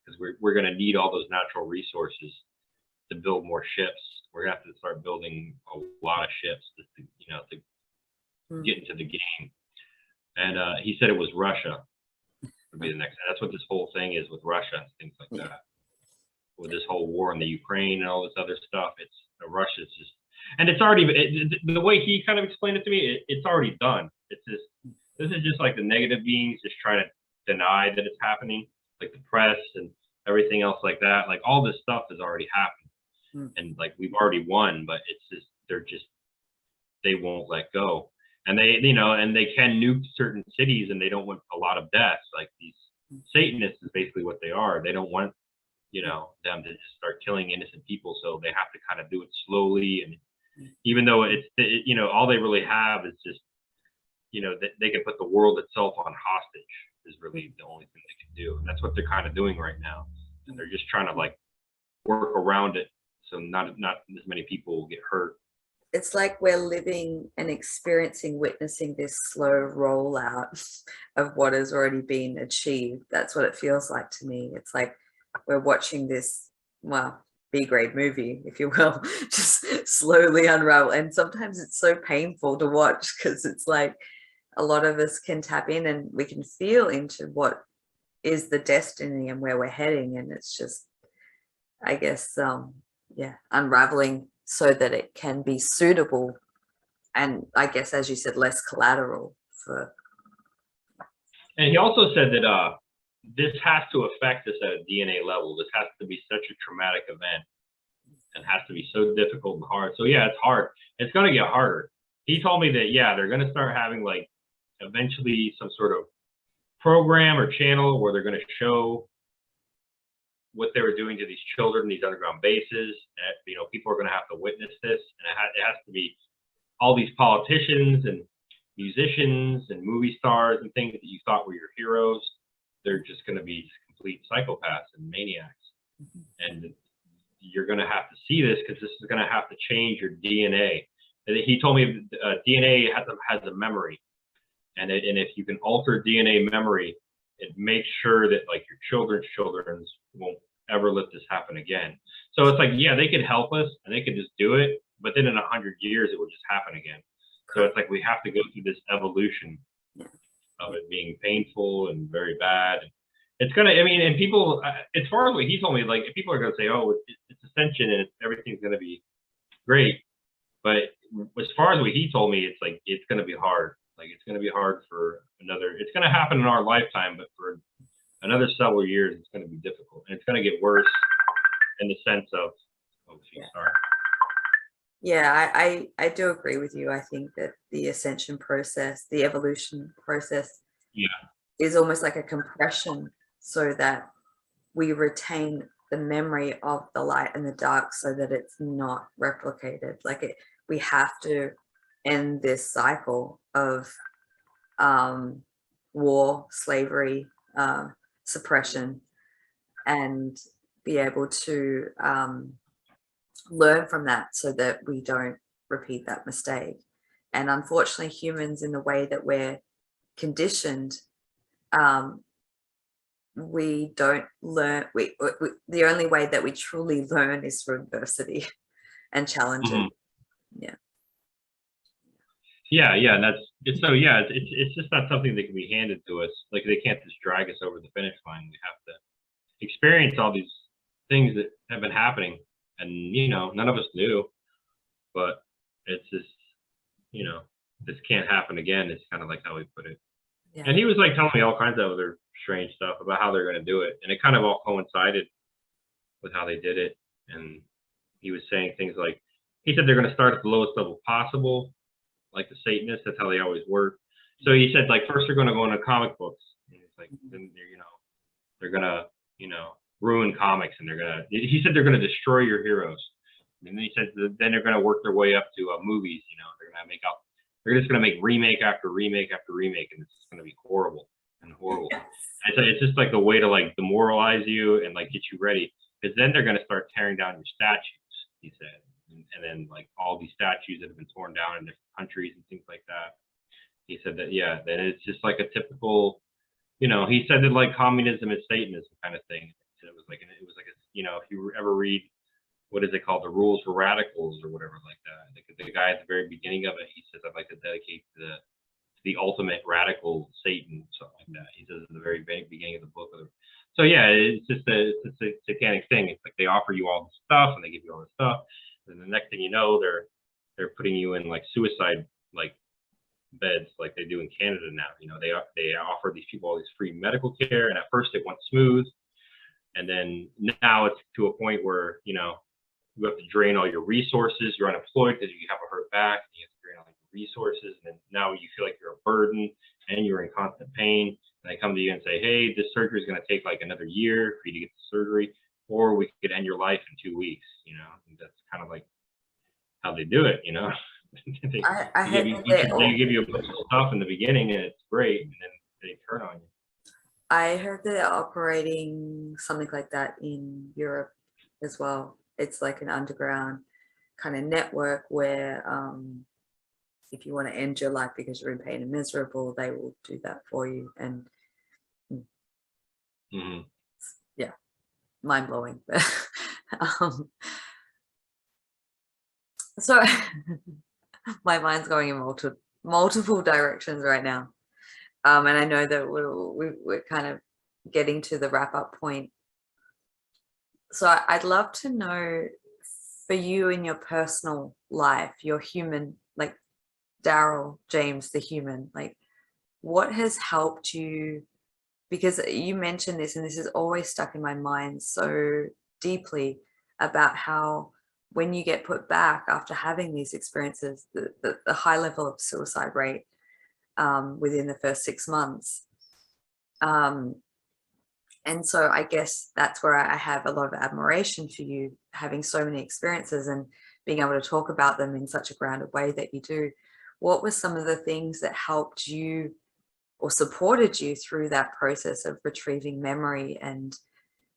because we're going to need all those natural resources to build more ships. We're gonna have to start building a lot of ships to you know, to get into the game. And he said it was Russia would be the next. That's what this whole thing is with Russia and things like that. With this whole war in the Ukraine and all this other stuff, it's Russia's just, and it's already the way he kind of explained it to me. It's already done. It's just, this is just like the negative beings just trying to deny that it's happening, like the press and everything else like that. Like all this stuff has already happened. And like we've already won, but it's just they won't let go, and they, you know, and they can nuke certain cities, and they don't want a lot of deaths. Like these Satanists is basically what they are. They don't want, you know, them to just start killing innocent people, so they have to kind of do it slowly. And even though you know, all they really have is just that they can put the world itself on hostage is really the only thing they can do. And that's what they're kind of doing right now. And they're just trying to like work around it so not as many people will get hurt. It's like we're living and experiencing, witnessing this slow rollout of what has already been achieved. That's what it feels like to me. It's like we're watching this, well, B-grade movie, if you will, just slowly unravel. And sometimes it's so painful to watch because it's like a lot of us can tap in and we can feel into what is the destiny and where we're heading. And it's just, I guess, unraveling so that it can be suitable and, I guess, as you said, less collateral for. And he also said that this has to affect us at a DNA level. This has to be such a traumatic event and has to be so difficult and hard. So yeah, it's hard. It's going to get harder. He told me that, yeah, they're going to start having like eventually some sort of program or channel where they're going to show what they were doing to these children, these underground bases. And, people are going to have to witness this, and it has to be all these politicians and musicians and movie stars and things that you thought were your heroes. They're just going to be complete psychopaths and maniacs. And you're going to have to see this because this is going to have to change your DNA. And he told me DNA has a memory, and if you can alter DNA memory, it makes sure that like your children's won't ever let this happen again. So it's like, yeah, they could help us and they could just do it, but then in 100 years it will just happen again. So it's like we have to go through this evolution of it being painful and very bad. It's gonna, and people, as far as what he told me, like people are gonna say, oh, it's ascension and everything's gonna be great. But as far as what he told me, it's like it's gonna be hard. Like it's gonna be hard for it's gonna happen in our lifetime, but for another several years, it's gonna be difficult, and it's gonna get worse in the sense of, sorry. Yeah, I do agree with you. I think that the ascension process, the evolution process, is almost like a compression so that we retain the memory of the light and the dark so that it's not replicated. Like we have to end this cycle of war, slavery, suppression, and be able to learn from that so that we don't repeat that mistake. And unfortunately, humans, in the way that we're conditioned, we don't learn. We the only way that we truly learn is through adversity and challenges. Yeah, and it's just not something that can be handed to us. Like they can't just drag us over the finish line. We have to experience all these things that have been happening, and none of us knew, but it's just this can't happen again. It's kind of like how we put it. Yeah. And he was like telling me all kinds of other strange stuff about how they're going to do it, and it kind of all coincided with how they did it. And he was saying things like, he said they're going to start at the lowest level possible, like the Satanists. That's how they always work. So he said, like, first they're going to go into comic books, and it's like, then they're going to ruin comics, and he said they're going to destroy your heroes. And then he said then they're going to work their way up to movies. They're just going to make remake after remake after remake, and it's just going to be horrible and horrible. Yes. And so it's just like the way to like demoralize you and like get you ready, because then they're going to start tearing down your statues, he said. And then like all these statues that have been torn down in different countries and things like that. He said that, then it's just like a typical, he said that like communism is Satanism kind of thing. So it was like if you ever read, what is it called, the Rules for Radicals or whatever like that. The guy at the very beginning of it, he says, I'd like to dedicate to the ultimate radical Satan, something like that. He says at the very beginning of the book. So yeah, it's just a satanic thing. It's like they offer you all the stuff and they give you all the stuff, and the next thing you know, they're putting you in like suicide like beds like they do in Canada now. They offer these people all this free medical care, and at first it went smooth, and then now it's to a point where you have to drain all your resources. You're unemployed because you have a hurt back, and you have to drain all your resources, and then now you feel like you're a burden and you're in constant pain. And they come to you and say, hey, this surgery is going to take like another year for you to get the surgery, or we could end your life in 2 weeks. And that's kind of like how they do it. I heard that they give you a bunch of stuff in the beginning, and it's great, and then they turn on you. I heard they're operating something like that in Europe as well. It's like an underground kind of network where if you want to end your life because you're in pain and miserable, they will do that for you. And yeah, mind blowing. So my mind's going in multiple directions right now. And I know that we're kind of getting to the wrap up point. So I'd love to know, for you in your personal life, your human, like Daryl James, the human, like what has helped you? Because you mentioned this, and this is always stuck in my mind so deeply, about how when you get put back after having these experiences, the high level of suicide rate within the first 6 months. And so I guess that's where I have a lot of admiration for you, having so many experiences and being able to talk about them in such a grounded way that you do. What were some of the things that helped you or supported you through that process of retrieving memory and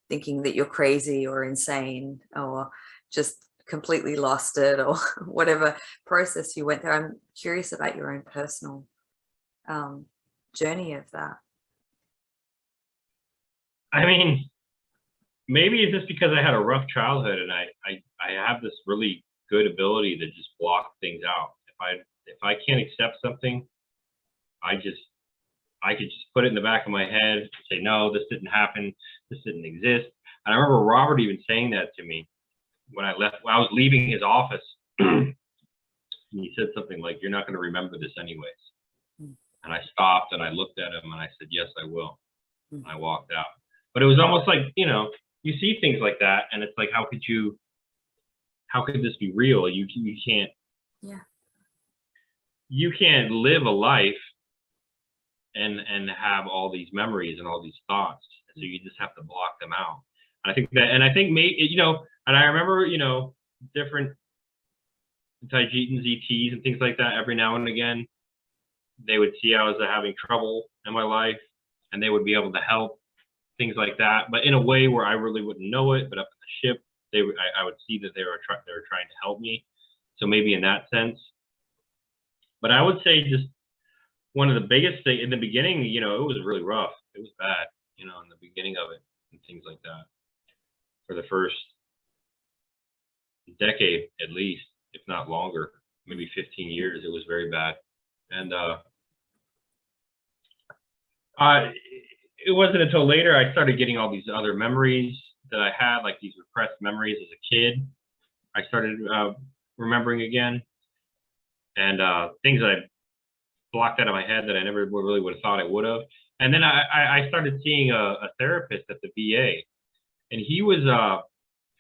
thinking that you're crazy or insane or just completely lost it, or whatever process you went through? I'm curious about your own personal journey of that. I mean, maybe it's just because I had a rough childhood, and I have this really good ability to just block things out. If I can't accept something, I could just put it in the back of my head, say, no, this didn't happen, this didn't exist. And I remember Robert even saying that to me when I was leaving his office. And he said something like, you're not going to remember this anyways. And I stopped and I looked at him and I said, yes, I will. And I walked out. But it was almost like, you see things like that, and it's like, how could this be real? You can't. Yeah. You can't live a life and have all these memories and all these thoughts. So you just have to block them out. And I think maybe, and I remember, different Taijitans, ETs and things like that, every now and again, they would see I was having trouble in my life, and they would be able to help, things like that, but in a way where I really wouldn't know it. But up at the ship, I would see that they were trying to help me. So maybe in that sense. But I would say just one of the biggest things in the beginning, it was really rough. It was bad, in the beginning of it and things like that. For the first decade, at least, if not longer, maybe 15 years, it was very bad. And it wasn't until later I started getting all these other memories that I had, like these repressed memories as a kid. I started remembering again, and things that I blocked out of my head that I never really would have thought I would have. And then I started seeing a therapist at the VA, and he was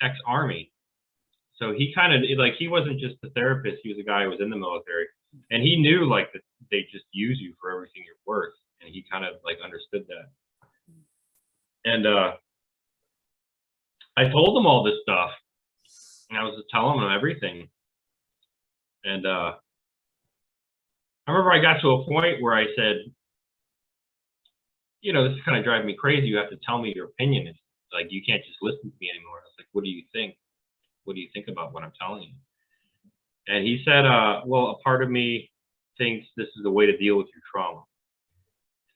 ex-Army. So he kind of, he wasn't just a therapist, he was a guy who was in the military. And he knew, that they just use you for everything you're worth. And he kind of, understood that. And I told him all this stuff. And I was just telling him everything. And I remember I got to a point where I said, this is kind of driving me crazy. You have to tell me your opinion. It's like, you can't just listen to me anymore. I was like, what do you think? What do you think about what I'm telling you? And he said, well, a part of me thinks this is the way to deal with your trauma.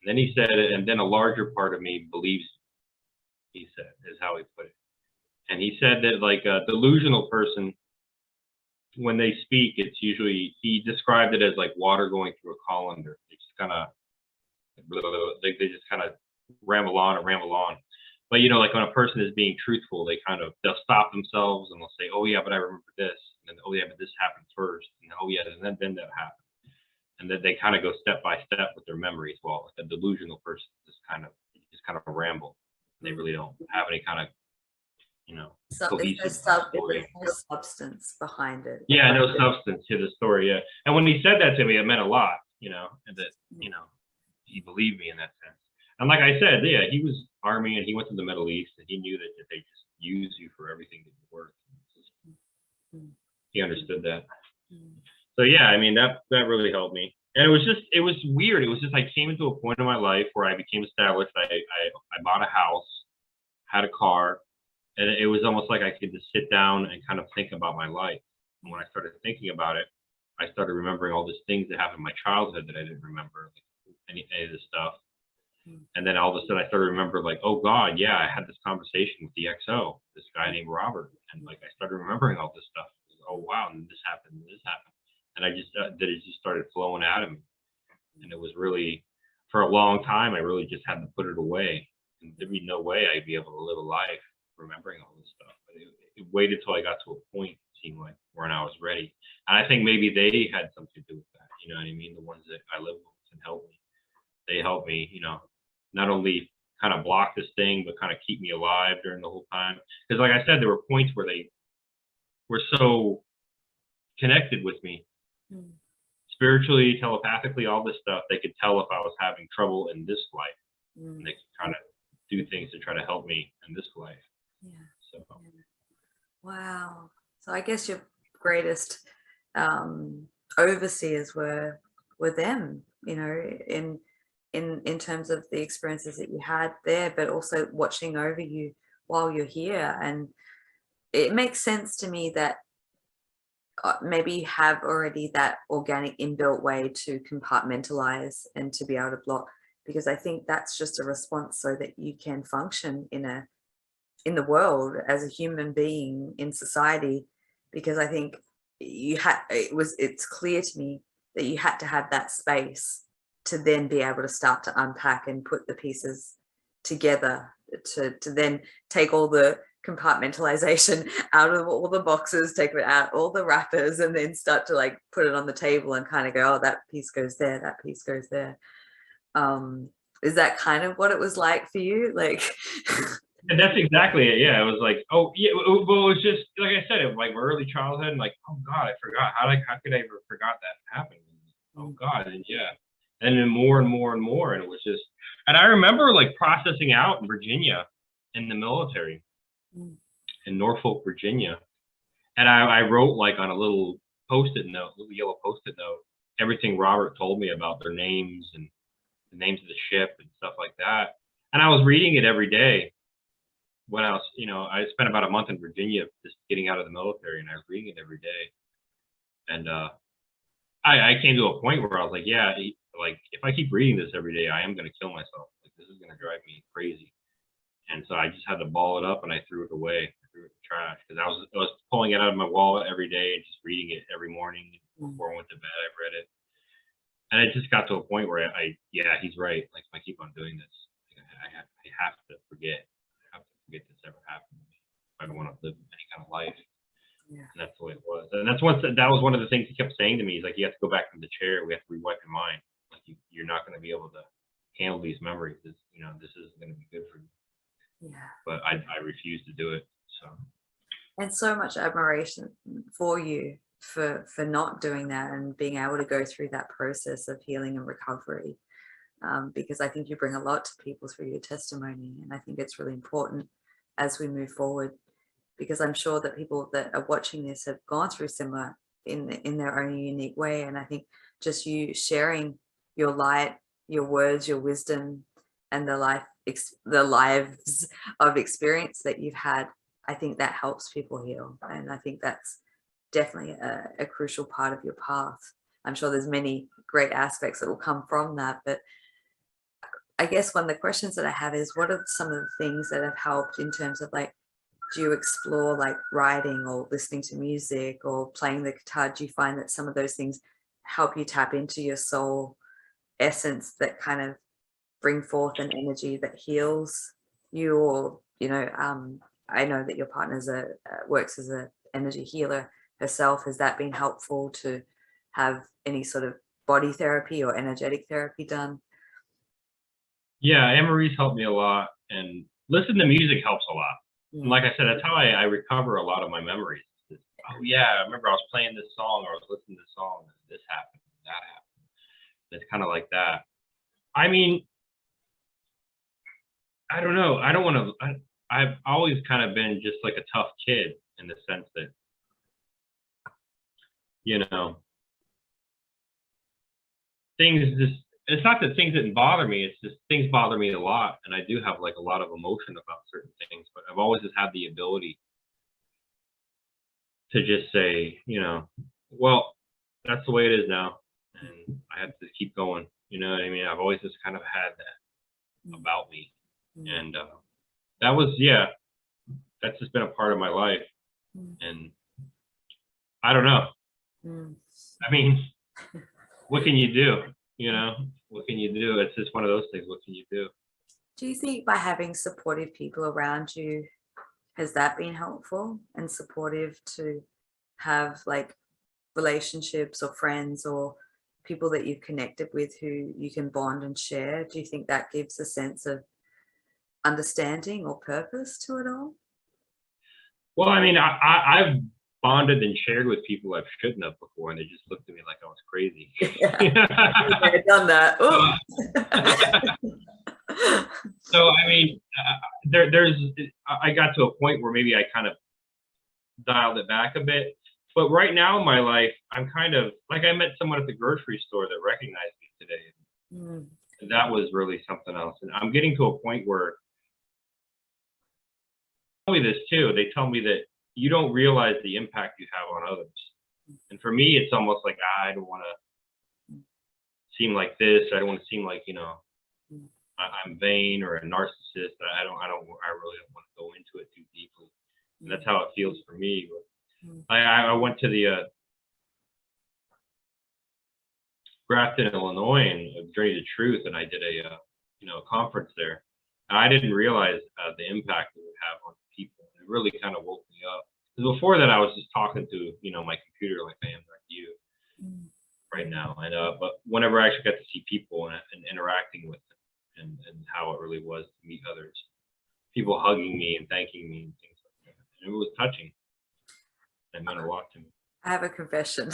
And then he said, and then a larger part of me believes, he said, is how he put it. And he said that a delusional person, when they speak, it's usually, he described it as like water going through a colander. They just kind of, they just kind of ramble on and ramble on. But when a person is being truthful, they'll stop themselves and they'll say, oh yeah, but I remember this. And then, oh yeah, but this happened first. And oh yeah, and then that happened. And then they kind of go step by step with their memories. Well, a delusional person just kind of ramble. They really don't have any kind of, cohesive story. There's no substance behind it. Yeah, no substance to the story. Yeah. And when he said that to me, it meant a lot, and that, he believed me in that sense. And like I said, yeah, he was Army and he went to the Middle East, and he knew that they just use you for everything that you're worth. He understood that. So yeah, I mean, that really helped me. And it was weird. It was just, I came into a point in my life where I became established. I bought a house, had a car, and it was almost like I could just sit down and kind of think about my life. And when I started thinking about it, I started remembering all these things that happened in my childhood that I didn't remember, like any of this stuff. And then all of a sudden I started to remember, like, oh God, yeah, I had this conversation with the XO, this guy named Robert. And like, I started remembering all this stuff. Oh wow, and this happened, and this happened. And I just, that it just started flowing out of me. And it was really, for a long time, I really just had to put it away. And there'd be no way I'd be able to live a life remembering all this stuff. But it waited till I got to a point, it seemed like, when I was ready. And I think maybe they had something to do with that. You know what I mean? The ones that I live with and help me. They helped me, you know, not only kind of block this thing, but kind of keep me alive during the whole time. Because like I said, there were points where they were so connected with me, spiritually, telepathically, all this stuff. They could tell if I was having trouble in this life. And they could kind of do things to try to help me in this life. Yeah. So. Yeah. Wow. So I guess your greatest overseers were them, you know, in terms of the experiences that you had there, but also watching over you while you're here. And it makes sense to me that maybe you have already that organic inbuilt way to compartmentalize and to be able to block, because I think that's just a response so that you can function in the world as a human being in society. Because I think it's clear to me that you had to have that space to then be able to start to unpack and put the pieces together, to then take all the compartmentalization out of all the boxes, take it out all the wrappers, and then start to like put it on the table and kind of go, oh, that piece goes there, that piece goes there. Is that kind of what it was like for you? Like And that's exactly it. Yeah, it was like, oh yeah, well, it was just like I said, it was like early childhood, and like, oh God, I forgot. How could I ever forgot that happened? Oh God, and yeah, and then more and more and more, and it was just, and I remember like processing out in Virginia, in the military, in Norfolk, Virginia, and I wrote like on a little post-it note, little yellow post-it note, everything Robert told me about their names and the names of the ship and stuff like that, and I was reading it every day. When I was, you know, I spent about a month in Virginia just getting out of the military, and I was reading it every day. And I came to a point where I was like, yeah, like if I keep reading this every day, I am going to kill myself. Like this is going to drive me crazy. And so I just had to ball it up, and I threw it away. I threw it in the trash because I was pulling it out of my wallet every day and just reading it every morning before I went to bed. I read it, and it just got to a point where yeah, he's right. Like if I keep on doing this, I have to forget. Get this ever happened to me if I don't want to live any kind of life. Yeah. And that's the way it was. And that was one of the things he kept saying to me. He's like, you have to go back from the chair. We have to rewipe your mind. Like you're not going to be able to handle these memories. This isn't going to be good for you. Yeah. But I refuse to do it. So. And so much admiration for you for not doing that and being able to go through that process of healing and recovery. Because I think you bring a lot to people through your testimony. And I think it's really important as we move forward, because I'm sure that people that are watching this have gone through similar in their own unique way. And I think just you sharing your light, your words, your wisdom, and the lives of experience that you've had, I think that helps people heal. And I think that's definitely a crucial part of your path. I'm sure there's many great aspects that will come from that, but I guess one of the questions that I have is, what are some of the things that have helped in terms of like, do you explore like writing or listening to music or playing the guitar? Do you find that some of those things help you tap into your soul essence that kind of bring forth an energy that heals you? Or, you know, I know that your partner works as an energy healer herself. Has that been helpful to have any sort of body therapy or energetic therapy done? Yeah, Anne-Marie's helped me a lot, and listening to music helps a lot. And like I said, that's how I recover a lot of my memories. Oh yeah, I remember I was playing this song, or I was listening to this song, and this happened, and that happened. It's kind of like that. I mean, I don't know. I don't want to. I've always kind of been just like a tough kid in the sense that, you know, things just, it's not that things didn't bother me, it's just things bother me a lot, and I do have like a lot of emotion about certain things, but I've always just had the ability to just say, you know, well, that's the way it is now, and I have to keep going. You know what I mean? I've always just kind of had that about me, and that was, yeah, that's just been a part of my life, and I don't know. I mean, what can you do? You know, what can you do? It's just one of those things. What can you do? Do you think by having supportive people around you, has that been helpful and supportive to have like relationships or friends or people that you've connected with who you can bond and share? Do you think that gives a sense of understanding or purpose to it all? Well, I mean, I've bonded and shared with people I shouldn't have before, and they just looked at me like I was crazy. Yeah, I've done that. So, I mean, I got to a point where maybe I kind of dialed it back a bit. But right now in my life, I'm kind of like, I met someone at the grocery store that recognized me today. And that was really something else. And I'm getting to a point where, they tell me this too. They tell me that you don't realize the impact you have on others. And for me, it's almost like, I don't want to seem like this. I don't want to seem like, you know, I'm vain or a narcissist. I really don't want to go into it too deeply. And that's how it feels for me. But I went to the Grafton, Illinois, and Journey to Truth, and I did a conference there. And I didn't realize the impact it would have on people. It really kind of woke me up. Because before that, I was just talking to my computer like I am like you right now. And but whenever I actually got to see people and interacting with them, and how it really was to meet others, people hugging me and thanking me and things like that, and it was touching. It meant a lot to me. I have a confession.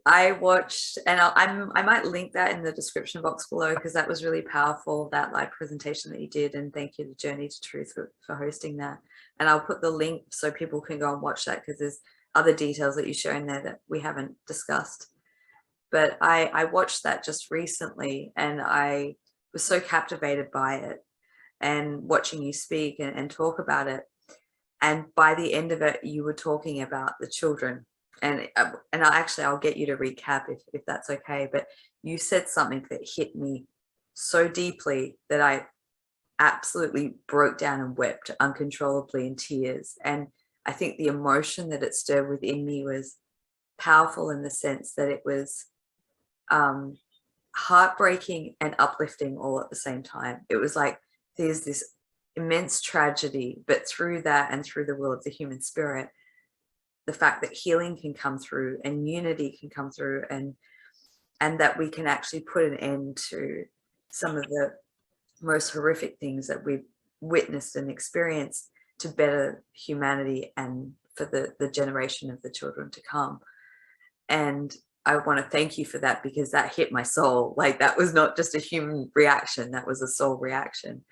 I watched, and I might link that in the description box below, because that was really powerful, that live presentation that you did, and thank you to Journey to Truth for hosting that. And I'll put the link so people can go and watch that, because there's other details that you show in there that we haven't discussed. But I watched that just recently, and I was so captivated by it and watching you speak and talk about it. And by the end of it, you were talking about the children. And I'll get you to recap if that's okay. But you said something that hit me so deeply that I absolutely broke down and wept uncontrollably in tears. And I think the emotion that it stirred within me was powerful in the sense that it was heartbreaking and uplifting all at the same time. It was like there's this immense tragedy, but through that and through the will of the human spirit, the fact that healing can come through and unity can come through, and that we can actually put an end to some of the most horrific things that we've witnessed and experienced to better humanity and for the generation of the children to come. And I want to thank you for that, because that hit my soul. Like, that was not just a human reaction, that was a soul reaction.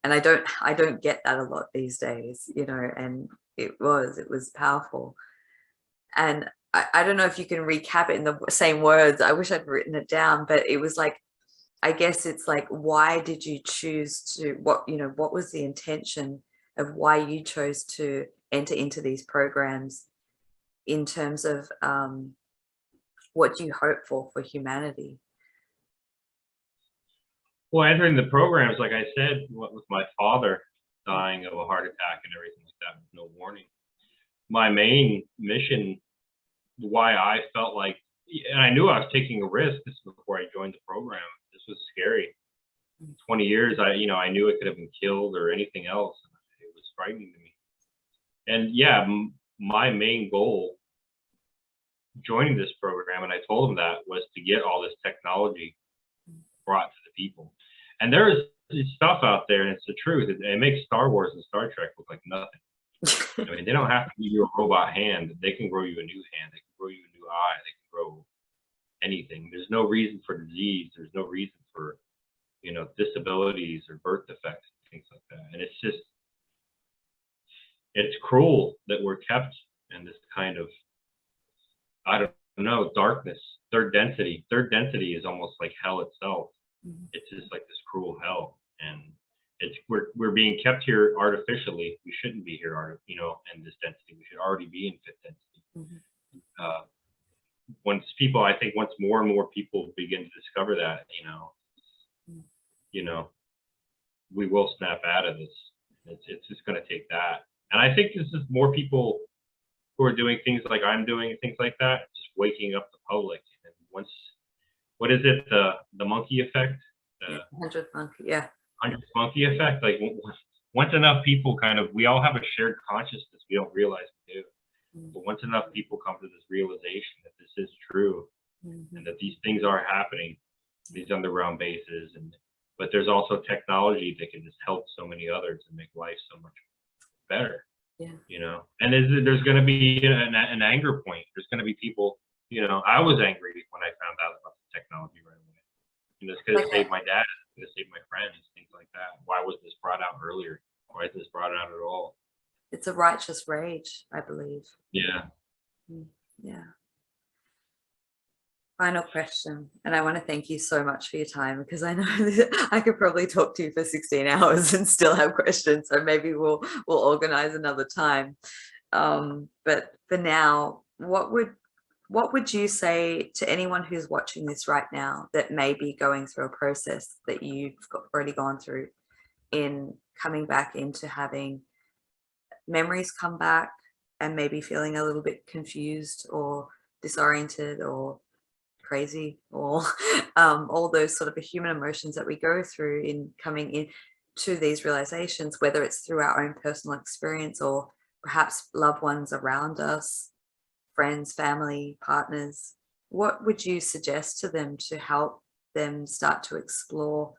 And I don't get that a lot these days, and it was powerful. And I don't know if you can recap it in the same words. I wish I'd written it down, but it was like, I guess it's like, why did you choose to, what was the intention of why you chose to enter into these programs in terms of what do you hope for humanity? Well, entering the programs, like I said, with my father dying of a heart attack and everything like that with no warning, my main mission, why I felt like, and I knew I was taking a risk, this was before I joined the program. This was scary. 20 years, I knew it could have been killed or anything else. It was frightening to me. And yeah, my main goal joining this program, and I told him that, was to get all this technology brought to the people. And there's stuff out there, and it's the truth. It makes Star Wars and Star Trek look like nothing. I mean, they don't have to give you a robot hand. They can grow you a new hand. They can grow you a new eye. They can grow anything. There's no reason for disease. There's no reason for, disabilities or birth defects, things like that. And it's cruel that we're kept in this kind of, I don't know, darkness. Third density. Third density is almost like hell itself. Mhm. It's just like this cruel hell, and we're being kept here artificially. We shouldn't be here, in this density. We should already be in fifth density. Mhm. Uh, once more and more people begin to discover that, we will snap out of this. It's just going to take that, and I think this is more people who are doing things like I'm doing and things like that, just waking up the public. And once, what is it, the monkey effect? The 100th monkey, yeah. 100th monkey effect. Like once enough people we all have a shared consciousness we don't realize we do. But once enough people come to this realization that this is true, and that these things are happening, these underground bases, but there's also technology that can just help so many others and make life so much better. Yeah. And there's going to be an anger point. There's going to be people, I was angry when I found out about the technology right away. This could have saved my dad, could have saved my friends, things like that. Why was this brought out earlier? Why is this brought out at all? It's a righteous rage, I believe. Yeah. Yeah. Final question, and I want to thank you so much for your time, because I know that I could probably talk to you for 16 hours and still have questions, so maybe we'll organize another time. But for now, what would you say to anyone who's watching this right now that may be going through a process that you've already gone through in coming back into having memories come back and maybe feeling a little bit confused or disoriented or crazy, or all those sort of human emotions that we go through in coming into these realizations, whether it's through our own personal experience or perhaps loved ones around us, friends, family, partners? What would you suggest to them to help them start to explore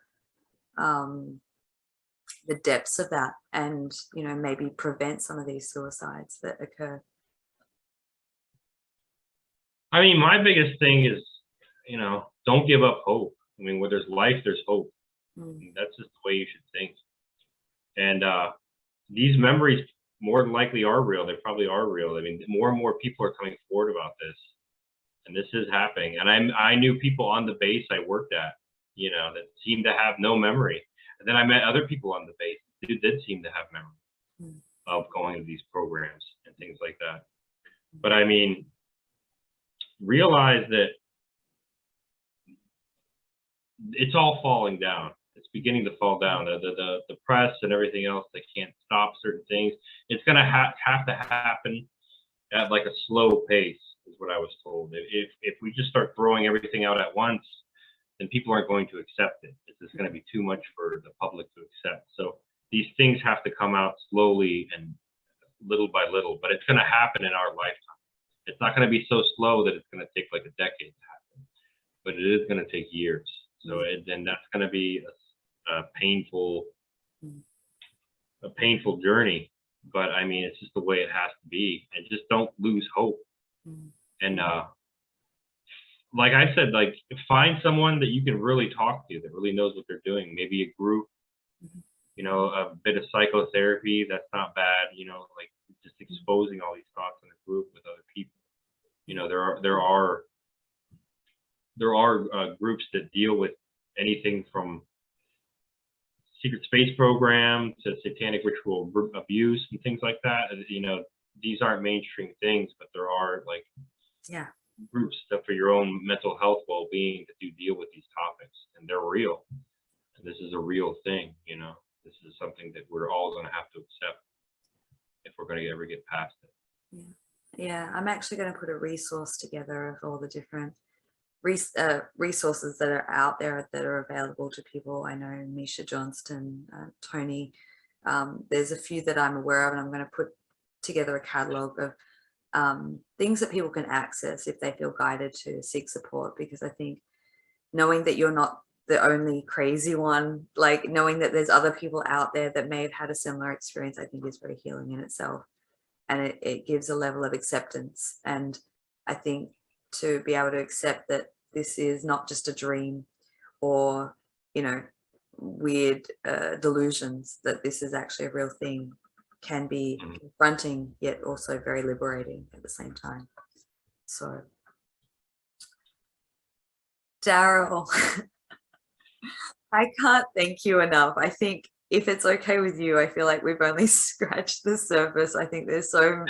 the depths of that, and maybe prevent some of these suicides that occur? I mean, my biggest thing is, don't give up hope. I mean, where there's life, there's hope. That's just the way you should think. And these memories more than likely are real. They probably are real. I mean, more and more people are coming forward about this, and this is happening. And I knew people on the base I worked at, that seemed to have no memory. And then I met other people on the base who did seem to have memory of going to these programs and things like that. But I mean, realize that it's all falling down. It's beginning to fall down. The press and everything else, they can't stop certain things. It's going to have to happen at like a slow pace, is what I was told. If we just start throwing everything out at once, then people aren't going to accept it. It's just going to be too much for the public to accept. So these things have to come out slowly and little by little, but it's going to happen in our lifetime. It's not going to be so slow that it's going to take like a decade to happen, but it is going to take years. So then that's going to be a painful journey. But I mean, it's just the way it has to be, and just don't lose hope. And like I said, like find someone that you can really talk to that really knows what they're doing. Maybe a group, a bit of psychotherapy. That's not bad. Like just exposing all these thoughts in a group with other people. There are groups that deal with anything from secret space program to satanic ritual abuse and things like that. These aren't mainstream things, but there are like groups that for your own mental health well-being that do deal with these topics, and they're real. And this is a real thing. This is something that we're all going to have to accept if we're going to ever get past it. Yeah, I'm actually going to put a resource together of all the different resources that are out there that are available to people. I know Misha Johnston, Tony, there's a few that I'm aware of, and I'm going to put together a catalog of things that people can access if they feel guided to seek support, because I think knowing that you're not the only crazy one, like knowing that there's other people out there that may have had a similar experience, I think is very healing in itself. And it gives a level of acceptance. And I think to be able to accept that this is not just a dream or, weird delusions, that this is actually a real thing, can be confronting, yet also very liberating at the same time. So Daryl, I can't thank you enough. I think if it's okay with you, I feel like we've only scratched the surface. I think there's so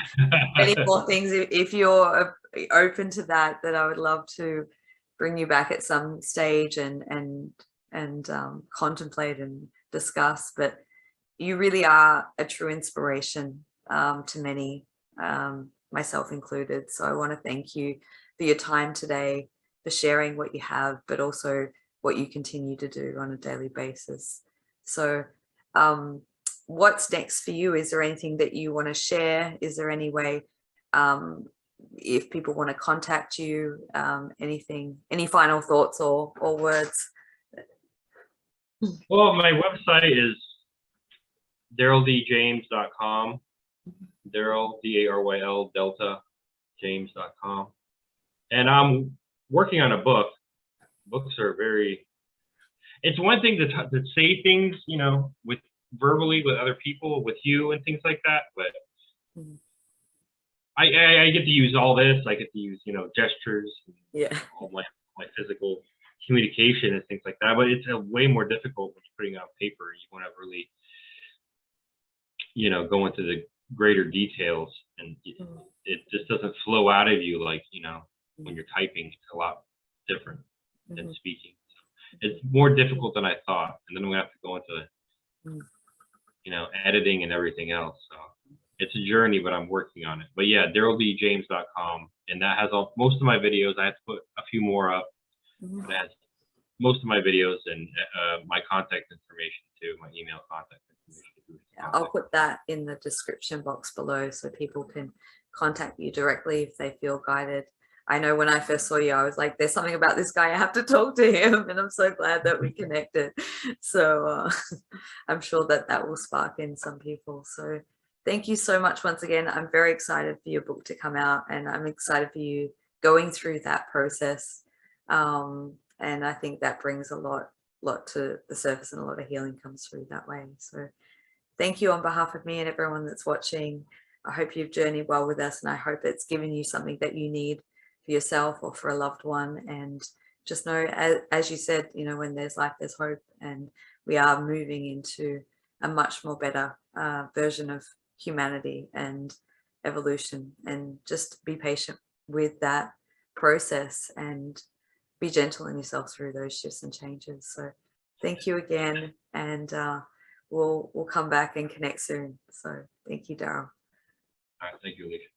many more things. If you're open to that, that I would love to bring you back at some stage and contemplate and discuss. But you really are a true inspiration to many, myself included. So I want to thank you for your time today, for sharing what you have, but also what you continue to do on a daily basis. So what's next for you? Is there anything that you want to share? Is there any way, if people want to contact you, anything, any final thoughts or words? Well, my website is daryldjames.com. Daryl, DARYL, Delta, James.com. And I'm working on a book. Books are very, it's one thing to say things, you know, with verbally with other people, with you and things like that, but I get to use all this. I get to use, you know, gestures, and all my physical communication and things like that. But it's way more difficult when you're putting out paper. You want to really, you know, go into the greater details, and it just doesn't flow out of you like, you know, when you're typing. It's a lot different than speaking. So it's more difficult than I thought, and then we have to go into, you know, editing and everything else. So it's a journey, but I'm working on it. But yeah, daryldjames.com, and that has most of my videos. I have to put a few more up, but it has most of my videos and my contact information too, my email contact information. I'll put that in the description box below so people can contact you directly if they feel guided. I know when I first saw you, I was like, there's something about this guy, I have to talk to him, and I'm so glad that we connected. So I'm sure that that will spark in some people. So thank you so much once again. I'm very excited for your book to come out, and I'm excited for you going through that process. And I think that brings a lot to the surface, and a lot of healing comes through that way. So thank you on behalf of me and everyone that's watching. I hope you've journeyed well with us, and I hope it's given you something that you need for yourself or for a loved one. And just know, as you said, you know, when there's life, there's hope, and we are moving into a much more better version of humanity and evolution. And just be patient with that process and be gentle on yourself through those shifts and changes. So thank you again, and we'll come back and connect soon. So thank you, Daryl. All right, thank you, Alisha.